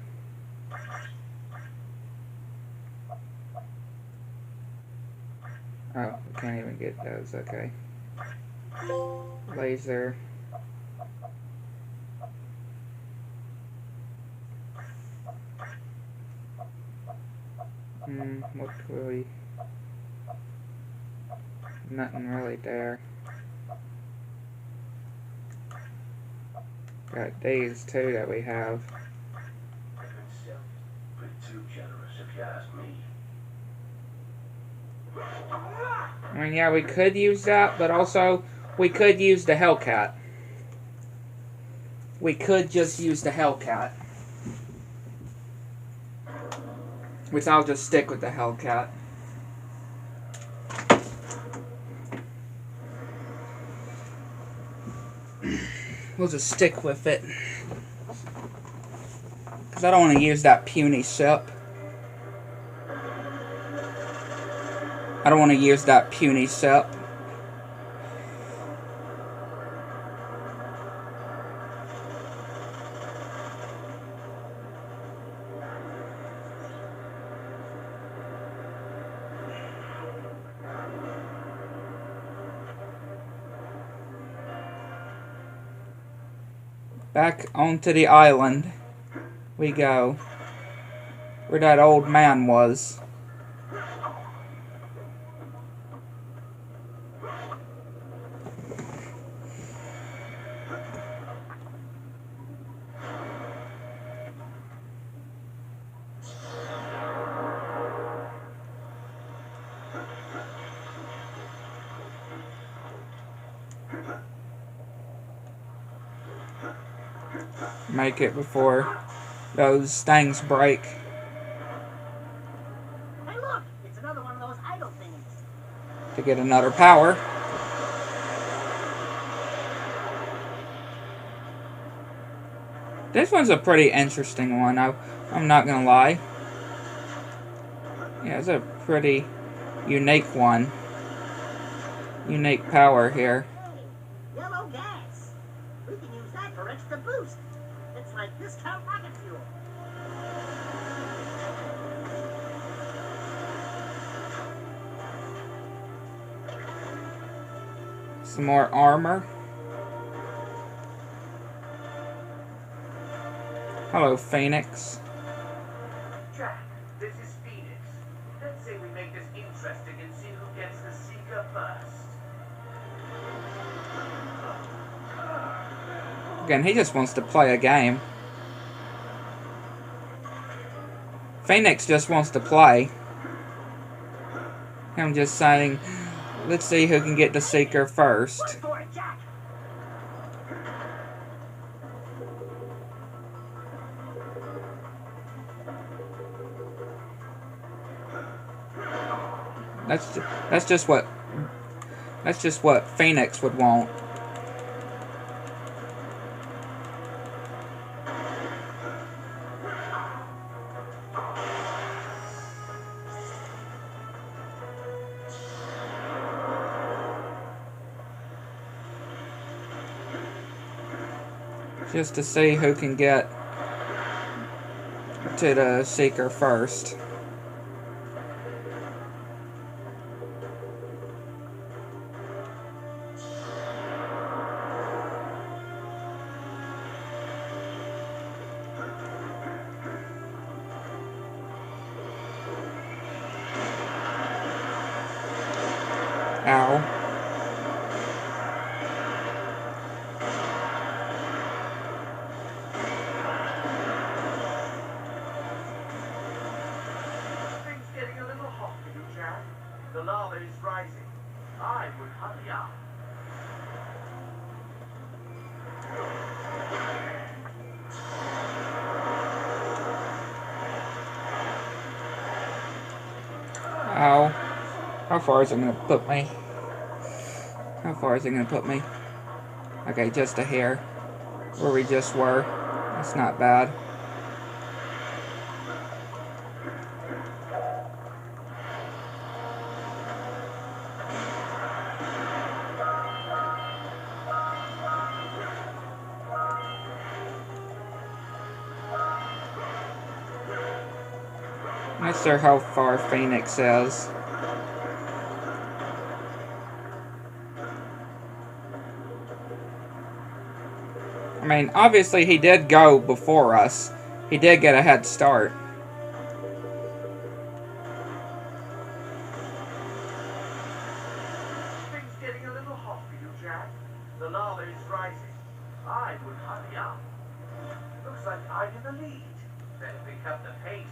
Oh, we can't even get those, okay. Laser. What could we... Nothing really there. Got these too that we have. Bit too generous if you ask me. I mean, yeah, we could use that, but also we could use the Hellcat. We could just use the Hellcat. Which I'll just stick with the Hellcat. We'll just stick with it. Because I don't want to use that puny ship. I don't want to use that puny ship. Back onto the island we go. Where that old man was. Make it before those things break. Hey, look! It's another one of those idle things. To get another power. This one's a pretty interesting one, I'm not gonna lie. Yeah, it's a pretty unique one. Unique power here. Hey, yellow gas. We can use that for extra boost. It's like discount rocket fuel. Some more armor. Hello, Phoenix. Jack, this is Phoenix. Let's say we make this interesting and see who gets the Seeker first. Again, he just wants to play a game. Phoenix just wants to play. I'm just saying, let's see who can get the Seeker first. Run for it, Jack! That's just what Phoenix would want. Just to see who can get to the Seeker first. Ow. Things getting a little hot for you, Jack. The lava is rising. I would hurry up. Ow. How far is it going to put me? How far is it going to put me? Okay, just a hair. Where we just were. That's not bad. I'm not sure how far Phoenix is. I mean, obviously he did go before us. He did get a head start. Things getting a little hot for you, Jack. The lava is rising. I would hurry up. Looks like I'm in the lead. Better pick up the pace.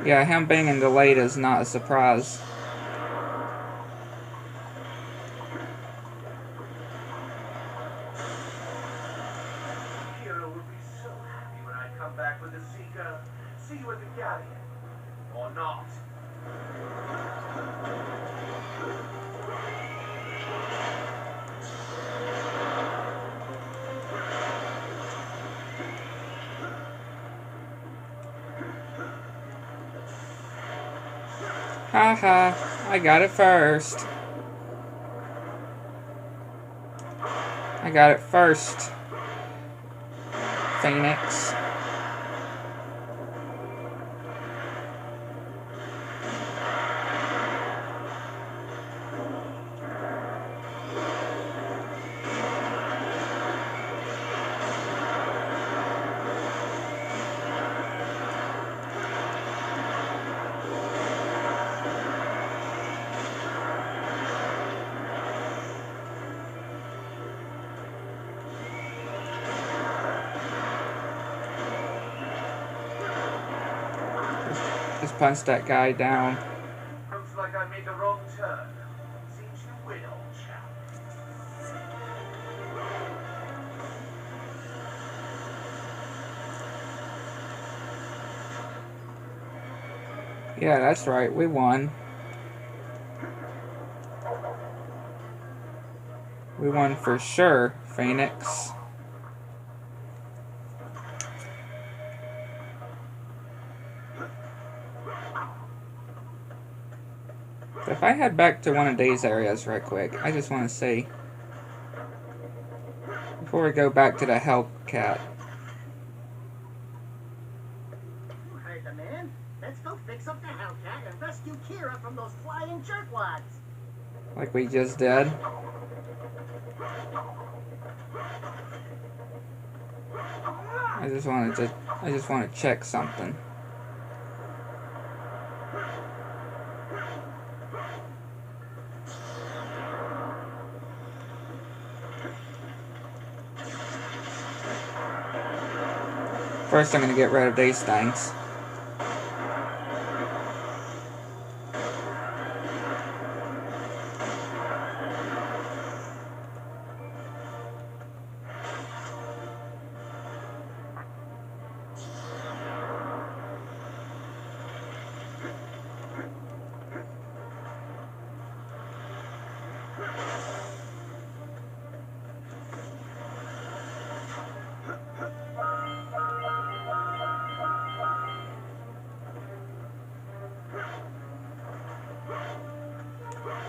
Yeah, him being delayed is not a surprise. Hero will be so happy when I come back with the Seeker. See you at the galleon. Or not. Haha, I got it first. I got it first. Phoenix. Just punch that guy down. Looks like I made the wrong turn. Seems you win, old chap. Yeah, that's right, we won. We won for sure, Phoenix. If I head back to one of these areas right quick, I just want to see. Before we go back to the Hellcat. You heard the man. Let's go fix up the Hellcat and rescue Kira from those flying jerkwads. Like we just did. I just want to check something. First, I'm going to get rid of these things.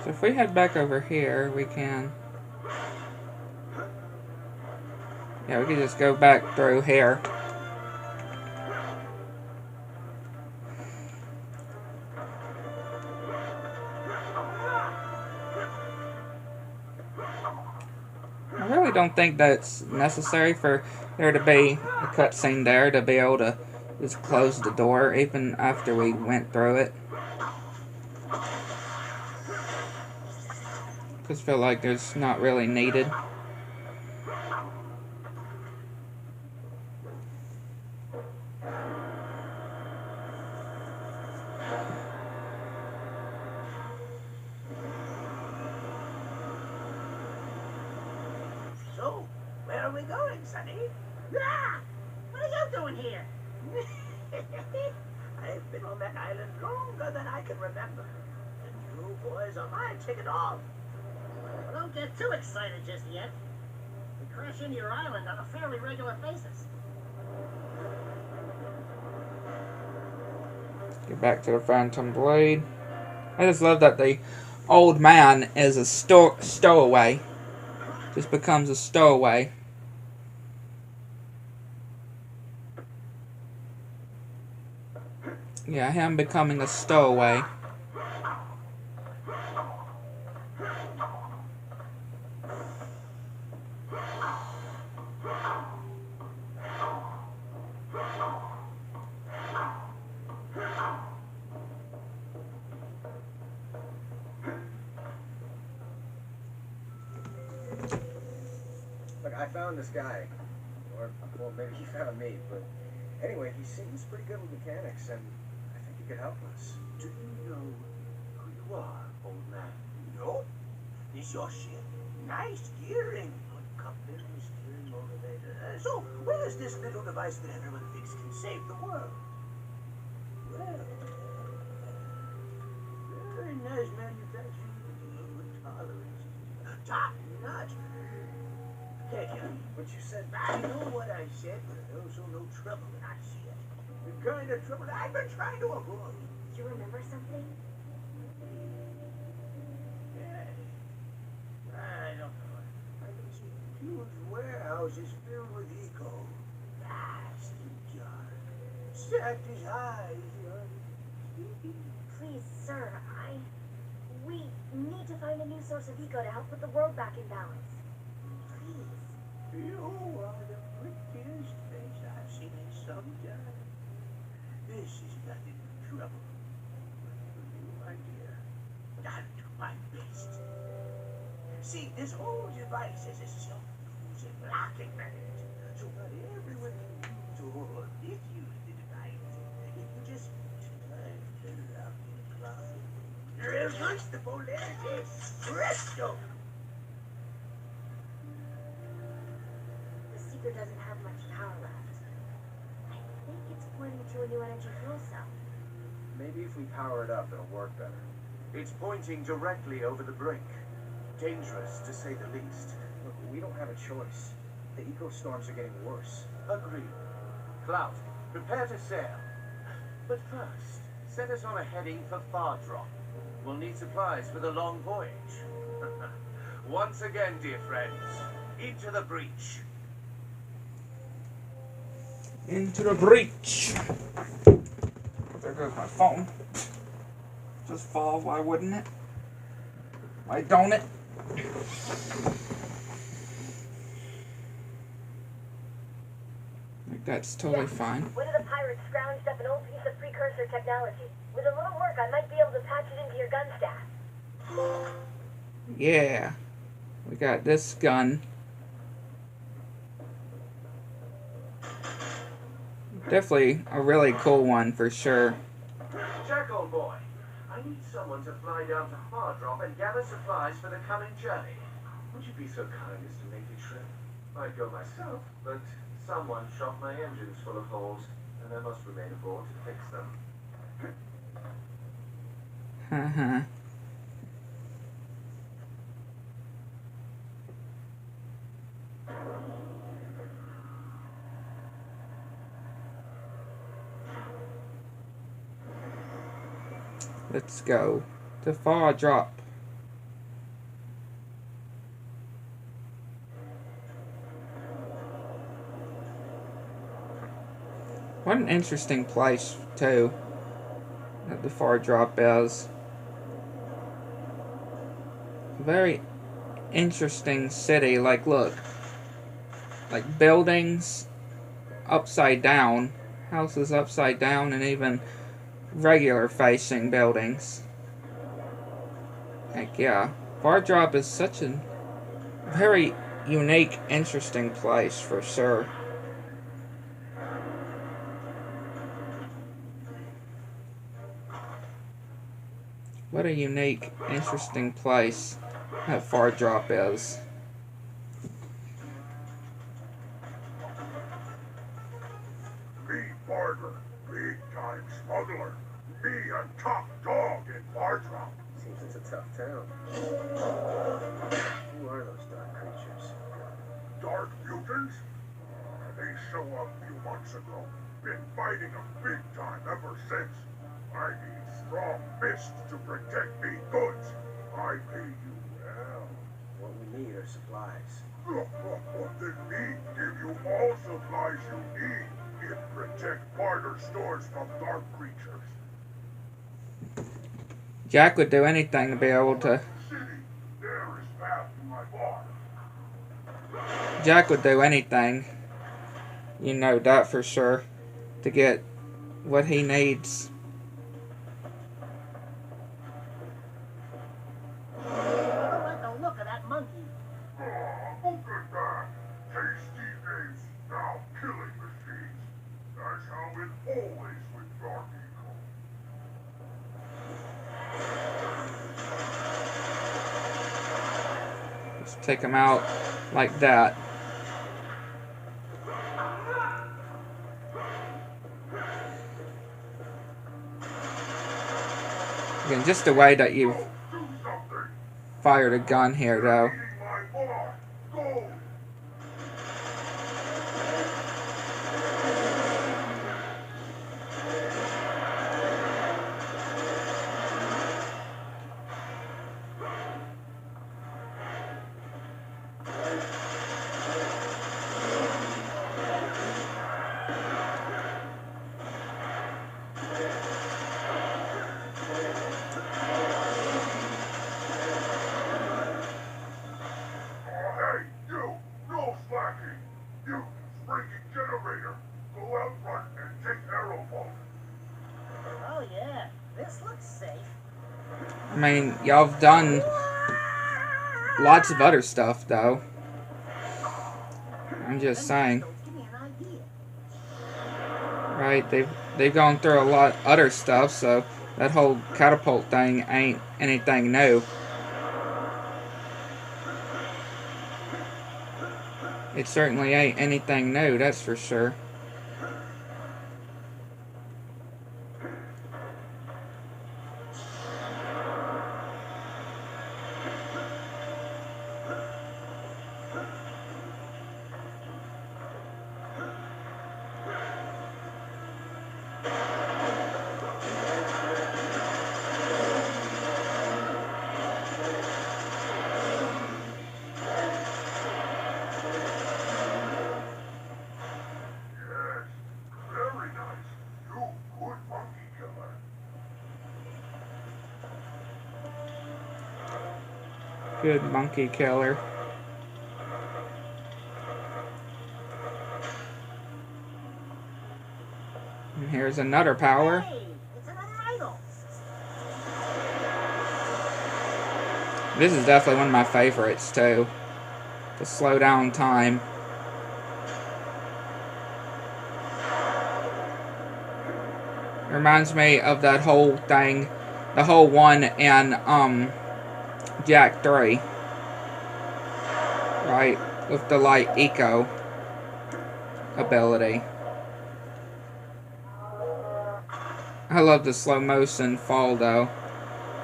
So if we head back over here, we can... Yeah, we can just go back through here. I really don't think that's necessary for there to be a cutscene there to be able to just close the door even after we went through it. Just feel like there's not really needed. So, where are we going, Sonny? Ah! What are you doing here? I've been on that island longer than I can remember. And you boys are my ticket off. Well, don't get too excited just yet. We crash into your island on a fairly regular basis. Get back to the Phantom Blade. I just love that they old man is a stowaway. Just becomes a stowaway. Yeah, him becoming a stowaway. Look, I found this guy. Or, well, maybe he found me, but anyway, he seems pretty good with mechanics, and I think he could help us. Do you know who you are, old man? No. This your ship? Nice gearing. Good coupling, steering motivator. So, where's this little device that everyone thinks can save the world? Well, very nice manufacturing. Good tolerance. Top notch. Thank you. What you said? I know what I said, but I also know trouble when I see it. The kind of trouble I've been trying to avoid. Do you remember something? I don't know. I can see huge warehouses filled with eco. Vast and dark. Stacked as high as the earth. Please, sir, we need to find a new source of eco to help put the world back in balance. Please. You are the prettiest face I've seen in some time. This is nothing but trouble. But for you, my dear, I'll do my best. See, this whole device is a self-using locking mechanism, so not everyone can use or misuse the device. If you just time to lock and clock, reverse the polarity, presto! The Seeker doesn't have much power left. I think it's pointing to a new energy fuel cell. Maybe if we power it up, it'll work better. It's pointing directly over the brink. Dangerous, to say the least. Look, we don't have a choice. The eco-storms are getting worse. Agreed. Clout, prepare to sail. But first, set us on a heading for Far Drop. We'll need supplies for the long voyage. Once again, dear friends, into the breach. Into the breach. There goes my phone. Just fall, why wouldn't it? Why don't it? Like, that's totally fine. One of the pirates scrounged up an old piece of precursor technology. With a little work, I might be able to patch it into your gun staff. Yeah. We got this gun. Definitely a really cool one for sure. Jack, old boy, I need someone to fly down to Far Drop and gather supplies for the coming journey. Would you be so kind as to make the trip? I'd go myself, but someone shot my engines full of holes, and I must remain aboard to fix them. Haha. Let's go to Far Drop. What an interesting place, too, that the Far Drop is. Very interesting city. Like, look. Like, buildings upside down. Houses upside down, and even regular facing buildings. Like, yeah. Far Drop is such a very unique, interesting place for sure. What a unique, interesting place that Far Drop is. Me, Barger, big time smuggler. Me, a top dog in Far Drop. Seems it's a tough town. Who are those dark creatures? Dark mutants? They show up a few months ago. Been fighting them big time ever since. I need strong fists to protect me goods. I pay you well. What we need are supplies. Then me give you all supplies you need. It protect barter stores from dark creatures. Jack would do anything to be able to. City, there is path to my bar. Jack would do anything. You know that for sure. To get what he needs. I don't like the look of that monkey. Look at that. Tasty apes, now killing machines. That's how it always with Dark Eagle. Just take him out like that. Again, just the way that you fired a gun here, though. I mean, y'all have done lots of other stuff, though. I'm just saying. Right, they've gone through a lot of other stuff, so that whole catapult thing ain't anything new. It certainly ain't anything new, that's for sure. Good monkey killer. And here's another power. Hey, it's another idol. This is definitely one of my favorites, too. To slow down time. It reminds me of that whole thing, the whole one in, Jak 3. Right? With the light eco ability. I love the slow motion fall, though.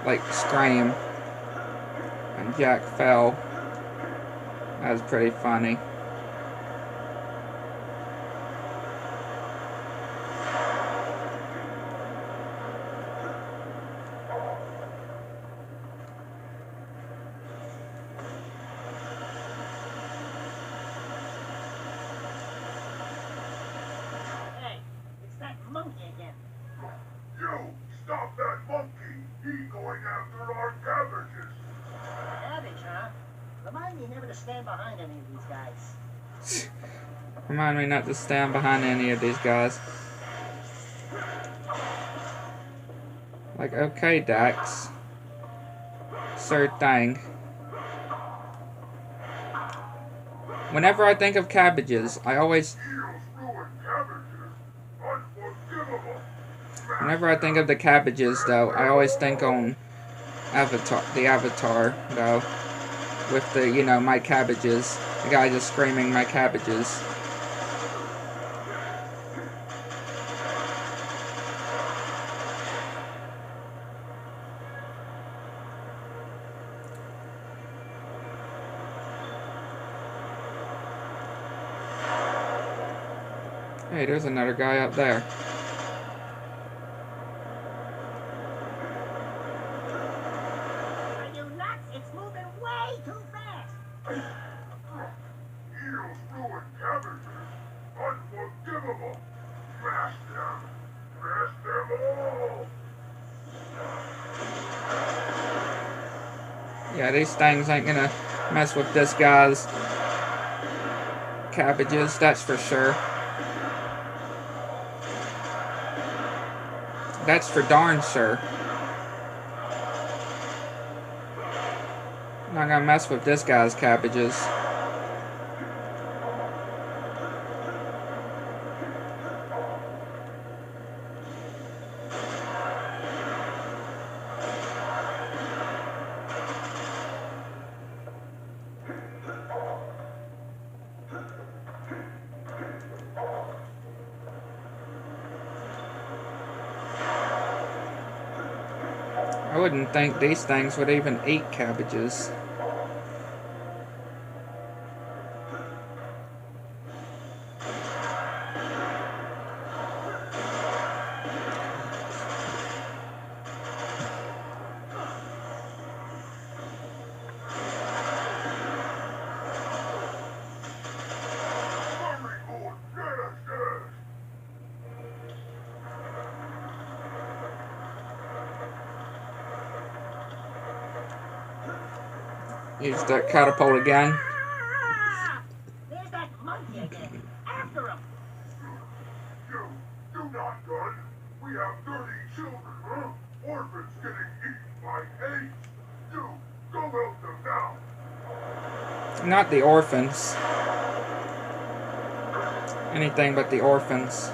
Like Scream. And Jak fell. That was pretty funny. Hey, it's that monkey again. You, stop that monkey. He going after our cabbages. Cabbage, huh? Remind me never to stand behind any of these guys. Remind me not to stand behind any of these guys. Like, okay, Dax. Sure thing. Whenever I think of cabbages, I always... Whenever I think of the cabbages, though, I always think on Avatar, the Avatar, though. With the, you know, my cabbages. The guy just screaming, my cabbages. Hey, there's another guy up there. I do not Eels ruin cabbages. Unforgivable. Smash them. Smash them all. Yeah, these things ain't gonna mess with this guy's cabbages, that's for sure. That's for darn sure. Not gonna mess with this guy's cabbages. I wouldn't think these things would even eat cabbages. Very good. Yes, yes. Use that catapult again. Ah! There's that monkey again. After him. You not done? We have 30 children, huh? Orphans getting eaten by apes. You, go help them now. Not the orphans. Anything but the orphans.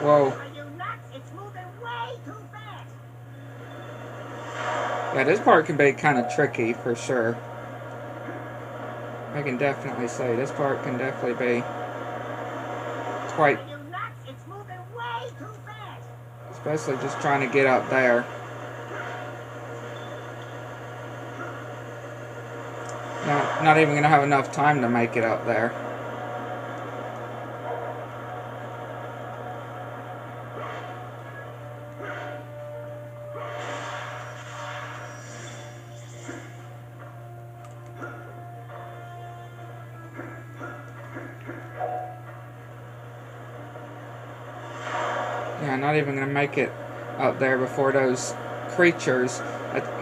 Whoa. Are you nuts? It's moving way too fast. Yeah, this part can be kind of tricky for sure. I can definitely say this part can definitely be quite, Are you nuts? It's moving way too fast. especially just trying to get up there. Not even gonna have enough time to make it up there. Yeah, not even gonna make it up there before those creatures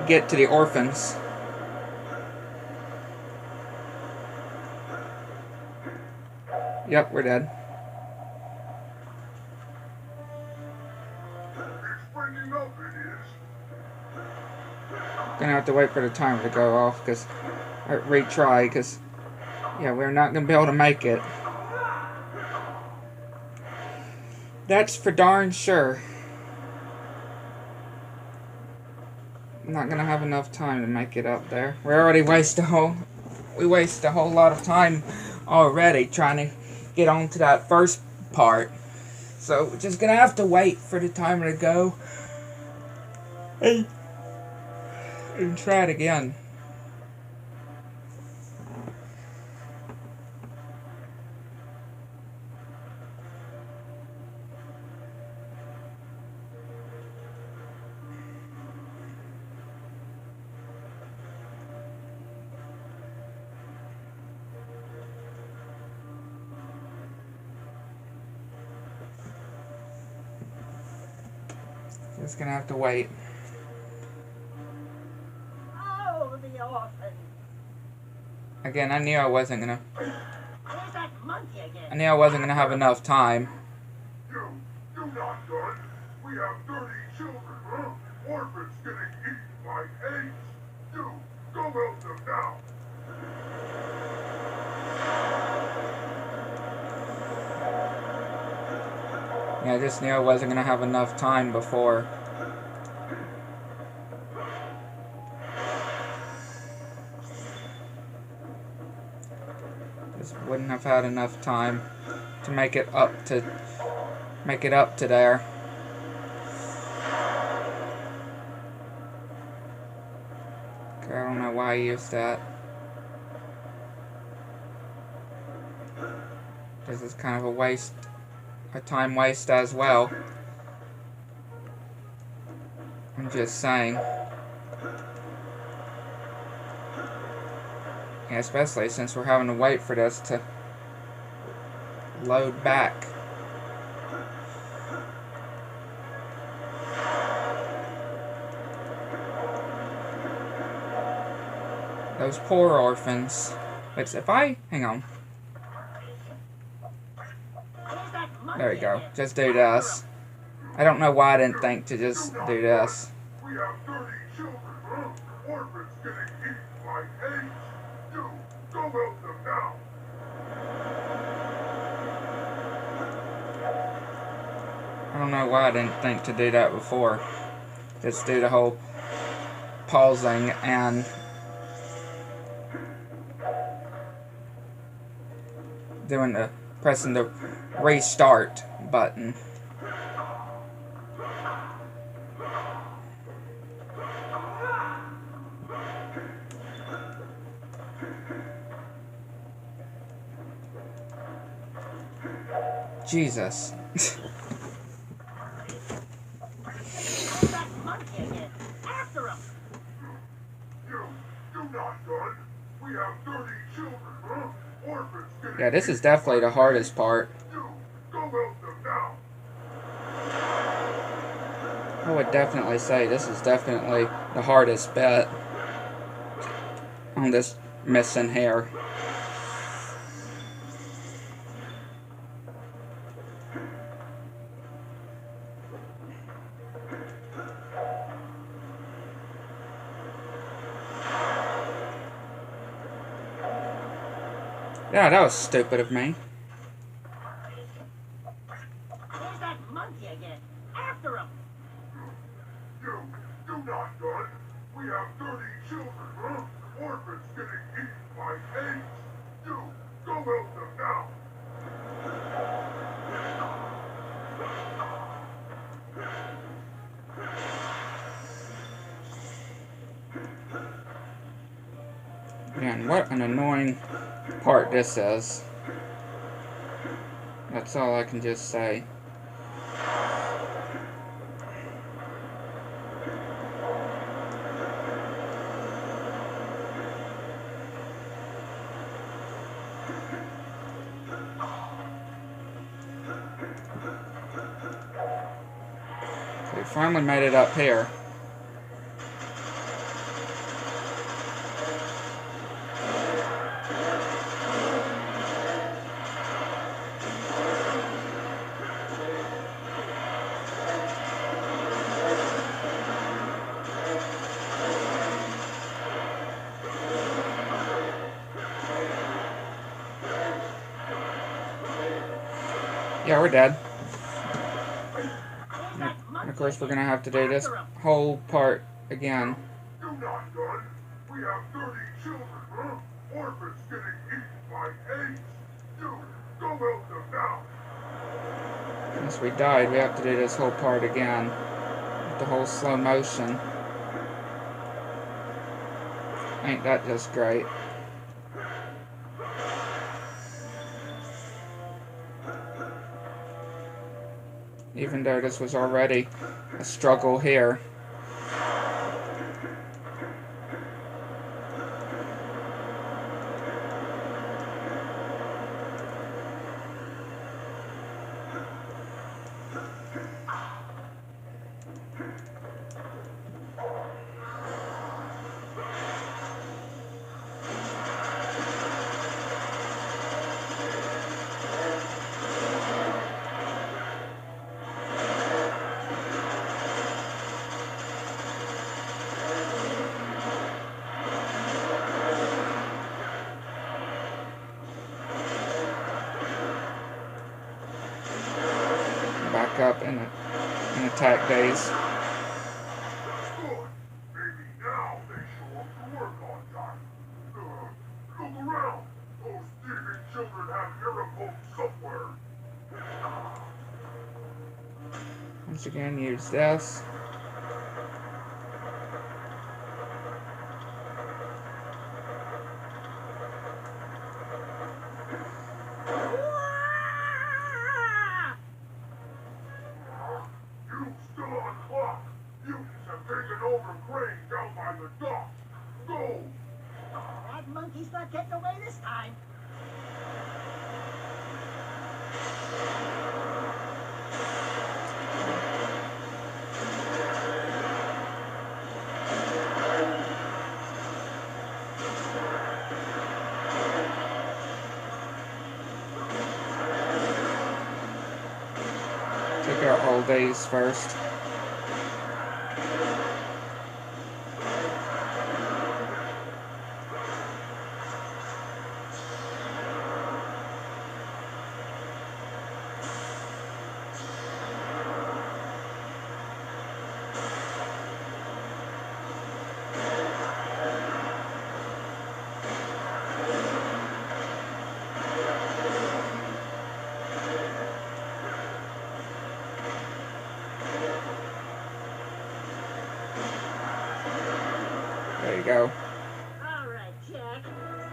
get to the orphans. Yep, we're dead. It's bringing up, it is. Gonna have to wait for the timer to go off, because, or retry, because, yeah, we're not gonna be able to make it. That's for darn sure. I'm not gonna have enough time to make it up there. We waste a whole lot of time already trying to get on to that first part. So we're just gonna have to wait for the timer to go and try it again. Just gonna have to wait. Oh, the orphan. Again, I knew I wasn't gonna There's that monkey again. have enough time. You not done? We have 30 children, huh? Orphans getting eaten by apes. You, go help them now. Yeah, I just knew I wasn't gonna have enough time before. Just wouldn't have had enough time to make it up to there. why I used that. This is kind of a time waste as well. I'm just saying. Yeah, especially since we're having to wait for this to load back. Those poor orphans. Wait, if I... hang on. There we go. Just do this. I don't know why I didn't think to just do this. We have 30 children, huh? Orphans getting eaten like eggs. You, go help them now. I don't know why I didn't think to do that before. Just do the whole pausing and pressing the restart button. Jesus. After him. You're not done. We have 30 children, huh? Orphans getting Yeah, this is definitely the hardest part. You, go help them now. I would definitely say this is definitely the hardest bit on this mission here. Yeah, that was stupid of me. There's that monkey again. After him. You're not done. We have 30 children, huh? Orphans getting eaten like eggs. You, go help them now. Man, what an annoying part this is. That's all I can just say. We finally made it up here. Yeah, we're dead. And of course, we're gonna have to do this whole part again. You're not done. We have 30 children, huh? Orphans getting eaten like eggs. You, go help them now. Since we died, we have to do this whole part again. With the whole slow motion. Ain't that just great? Even though this was already a struggle here. Back up in attack days. Good. Maybe now they show up to work on time. Look around. Those thieving children have miracles somewhere. Once again, use this. not getting away this time. Take out all these first. There you go. All right, Jack.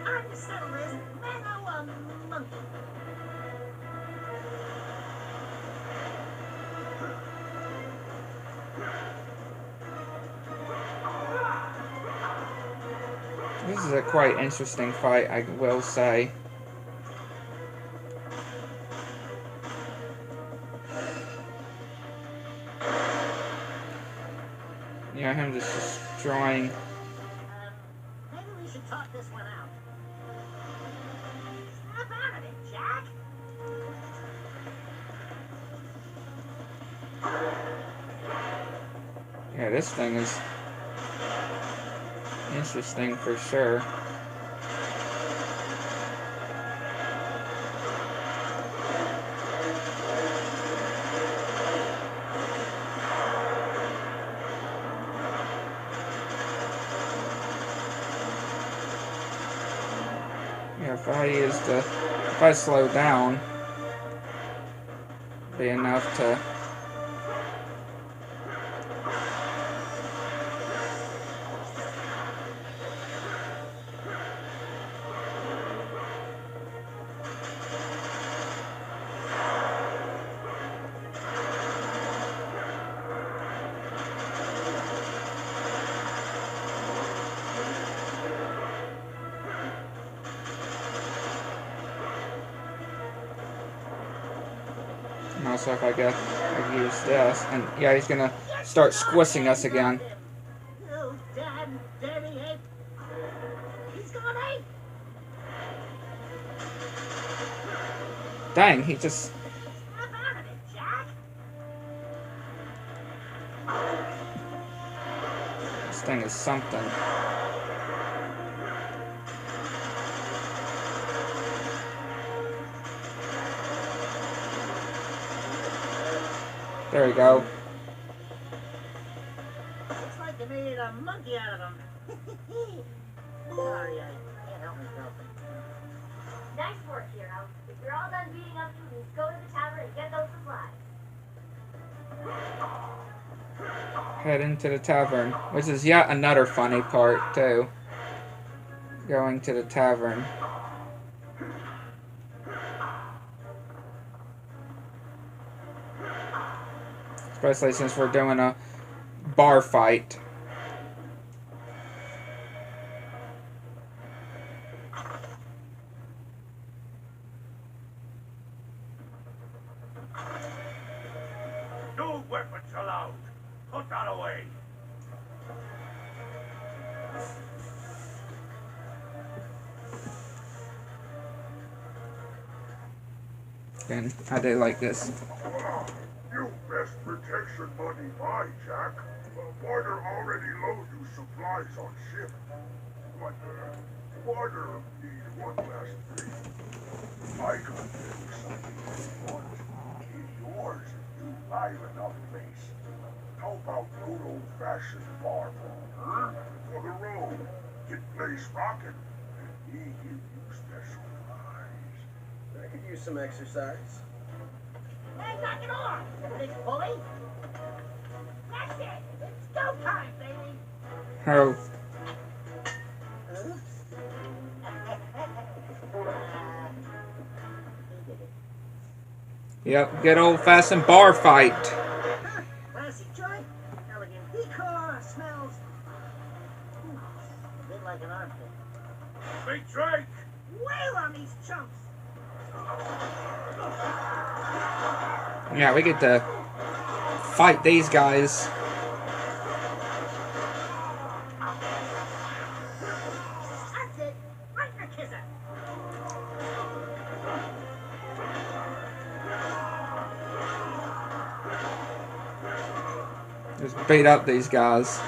Time to settle this. Man, I want a monkey. This is a quite interesting fight, I will say. Yeah, him just destroying. Maybe we should talk this one out. Snap out of it, Jack. Yeah, this thing is interesting for sure. Yeah, if I slow down, be enough to. And also if I use this, and yeah, he's gonna start squishing us again. You damn dirty ape. He's gone ape. Dang, he just. Snap out of it, Jack. This thing is something. There we go. Looks like they made a monkey out of him. Sorry, I can't help myself. Nice work, hero. If you're all done beating up mutants, go to the tavern and get those supplies. Head into the tavern, which is yet another funny part too. Going to the tavern. Especially since we're doing a bar fight. No weapons allowed. Put that away. And I do like this. You best protection money buy, Jack. Barter already load you supplies on ship. But Barter need one last thing. I could do something you want. It's yours if you buy enough place. How about good old-fashioned bar huh? For the road. Get place rocking, and he give you special prize. I could use some exercise. Hey, knock it off, you big bully. That's it. It's go time, baby. Oh, Oops. He did it. yep, good old-fashioned bar fight. Huh, classy joint, elegant decor, smells a bit like an armpit. Big Drake! Wail on these chumps! Yeah, we get to fight these guys. That's it! Right in the kisser! Just beat up these guys.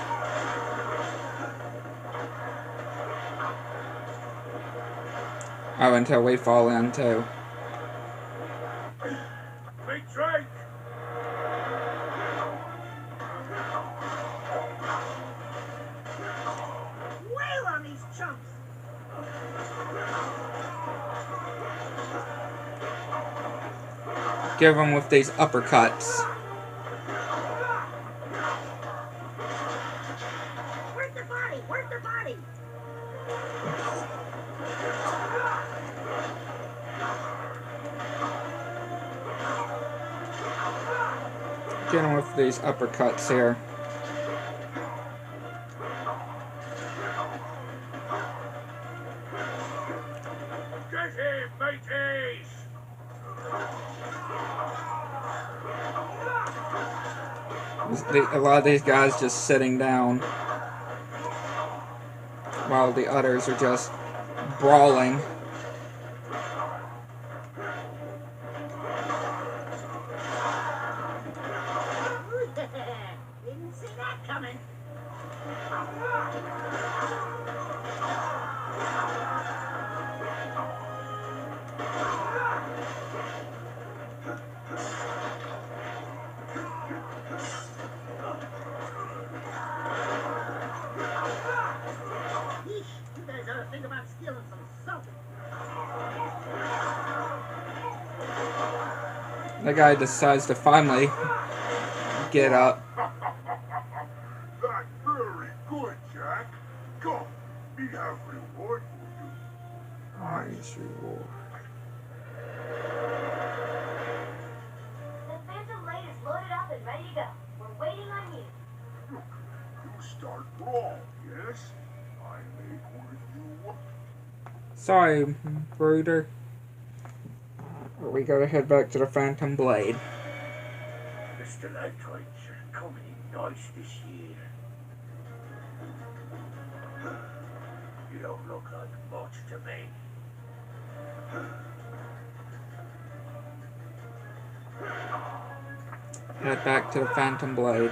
Oh, until we fall in too. Big Drake! Wail on these chumps! Give them with these uppercuts. Where's the body? Where's the body? Get them with these uppercuts here. Get him, mateys! A lot of these guys just sitting down while the others are just brawling. Didn't see that coming. Yeesh, you guys ought to think about stealing some soap. The guy decides to finally get up. That's very good, Jack. Come, we have reward for you. Nice reward. The Phantom Blade is loaded up and ready to go. We're waiting on you. Look, you start wrong, yes? I make with you. Sorry, Brooder. We gotta head back to the Phantom Blade. The stalactites are coming in nice this year. You don't look like much to me. Head back to the Phantom Blade.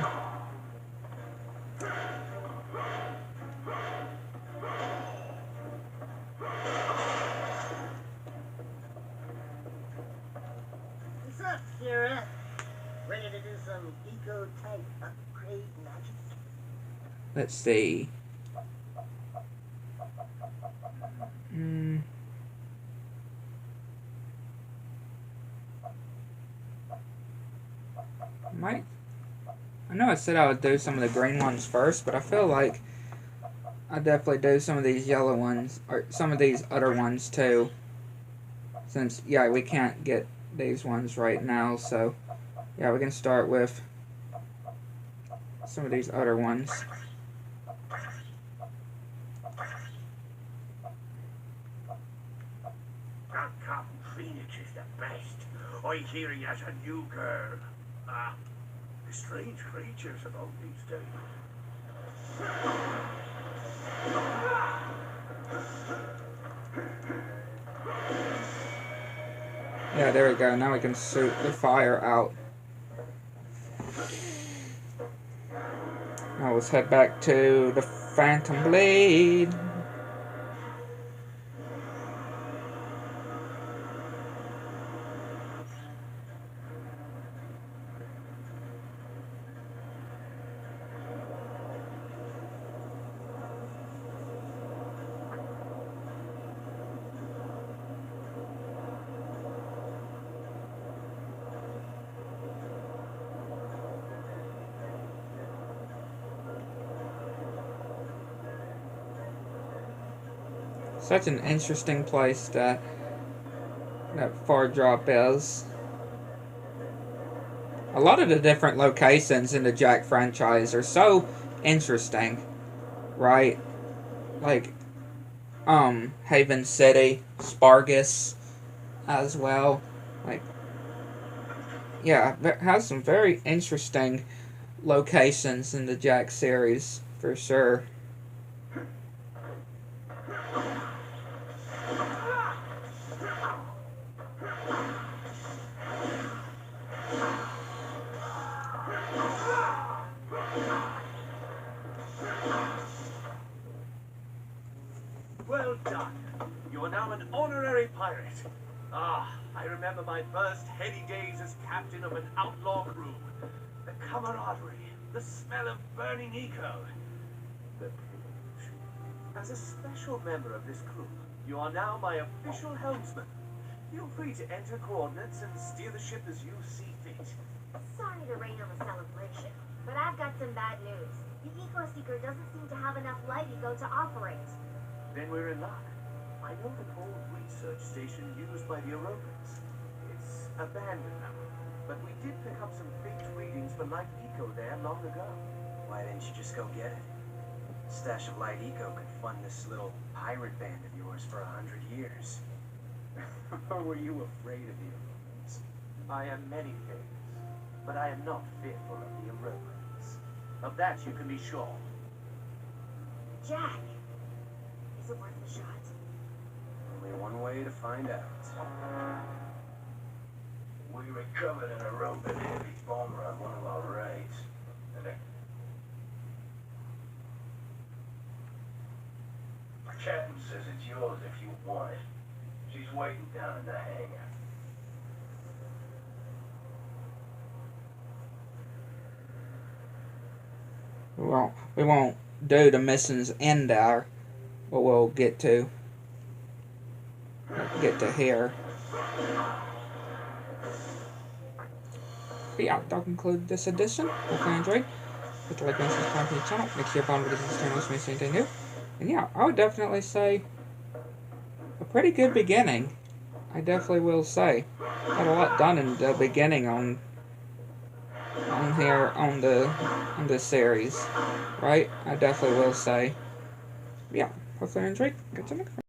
What's up, Kira? Ready to do some eco-type upgrade magic? Let's see. Might. I know I said I would do some of the green ones first, but I feel like I definitely do some of these yellow ones, or some of these other ones too. Since, yeah, we can't get these ones right now, so yeah, we can start with some of these other ones. That Captain Phoenix is the best. I hear he has a new girl. Ah, the strange creatures about these days. Yeah, there we go. Now we can shoot the fire out. Now let's head back to the Phantom Blade. Such an interesting place that far drop is. A lot of the different locations in the Jack franchise are so interesting, right? Like, Haven City, Spargus as well. Like, yeah, it has some very interesting locations in the Jack series for sure. Well done. You are now an honorary pirate. Ah, I remember my first heady days as captain of an outlaw crew. The camaraderie, the smell of burning eco. The privilege. As a special member of this crew, you are now my official helmsman. Feel free to enter coordinates and steer the ship as you see fit. Sorry to rain on the celebration, but I've got some bad news. The Eco-Seeker doesn't seem to have enough light eco to operate. Then we're in luck. I know an old research station used by the Europans. It's abandoned now, but we did pick up some faked readings for light eco there long ago. Why didn't you just go get it? A stash of light eco could fund this little pirate band of yours for 100 years. Or were you afraid of the Europans? I am many things, but I am not fearful of the Europans. Of that you can be sure. Jack, is it worth the shot? Only one way to find out. We recovered an European heavy bomber on one of our raids. The captain says it's yours if you want it. She's waiting down in the hangar. We won't do the missions in there, but we'll get to here. But yeah, that'll conclude this edition. Hope you enjoyed. Hit the like and subscribe to the channel. Make sure you're following this channel to miss anything new. And yeah, I would definitely say a pretty good beginning. I definitely will say. Got a lot done in the beginning on this series. Right? I definitely will say. Yeah, hopefully you enjoyed. Get to the next one.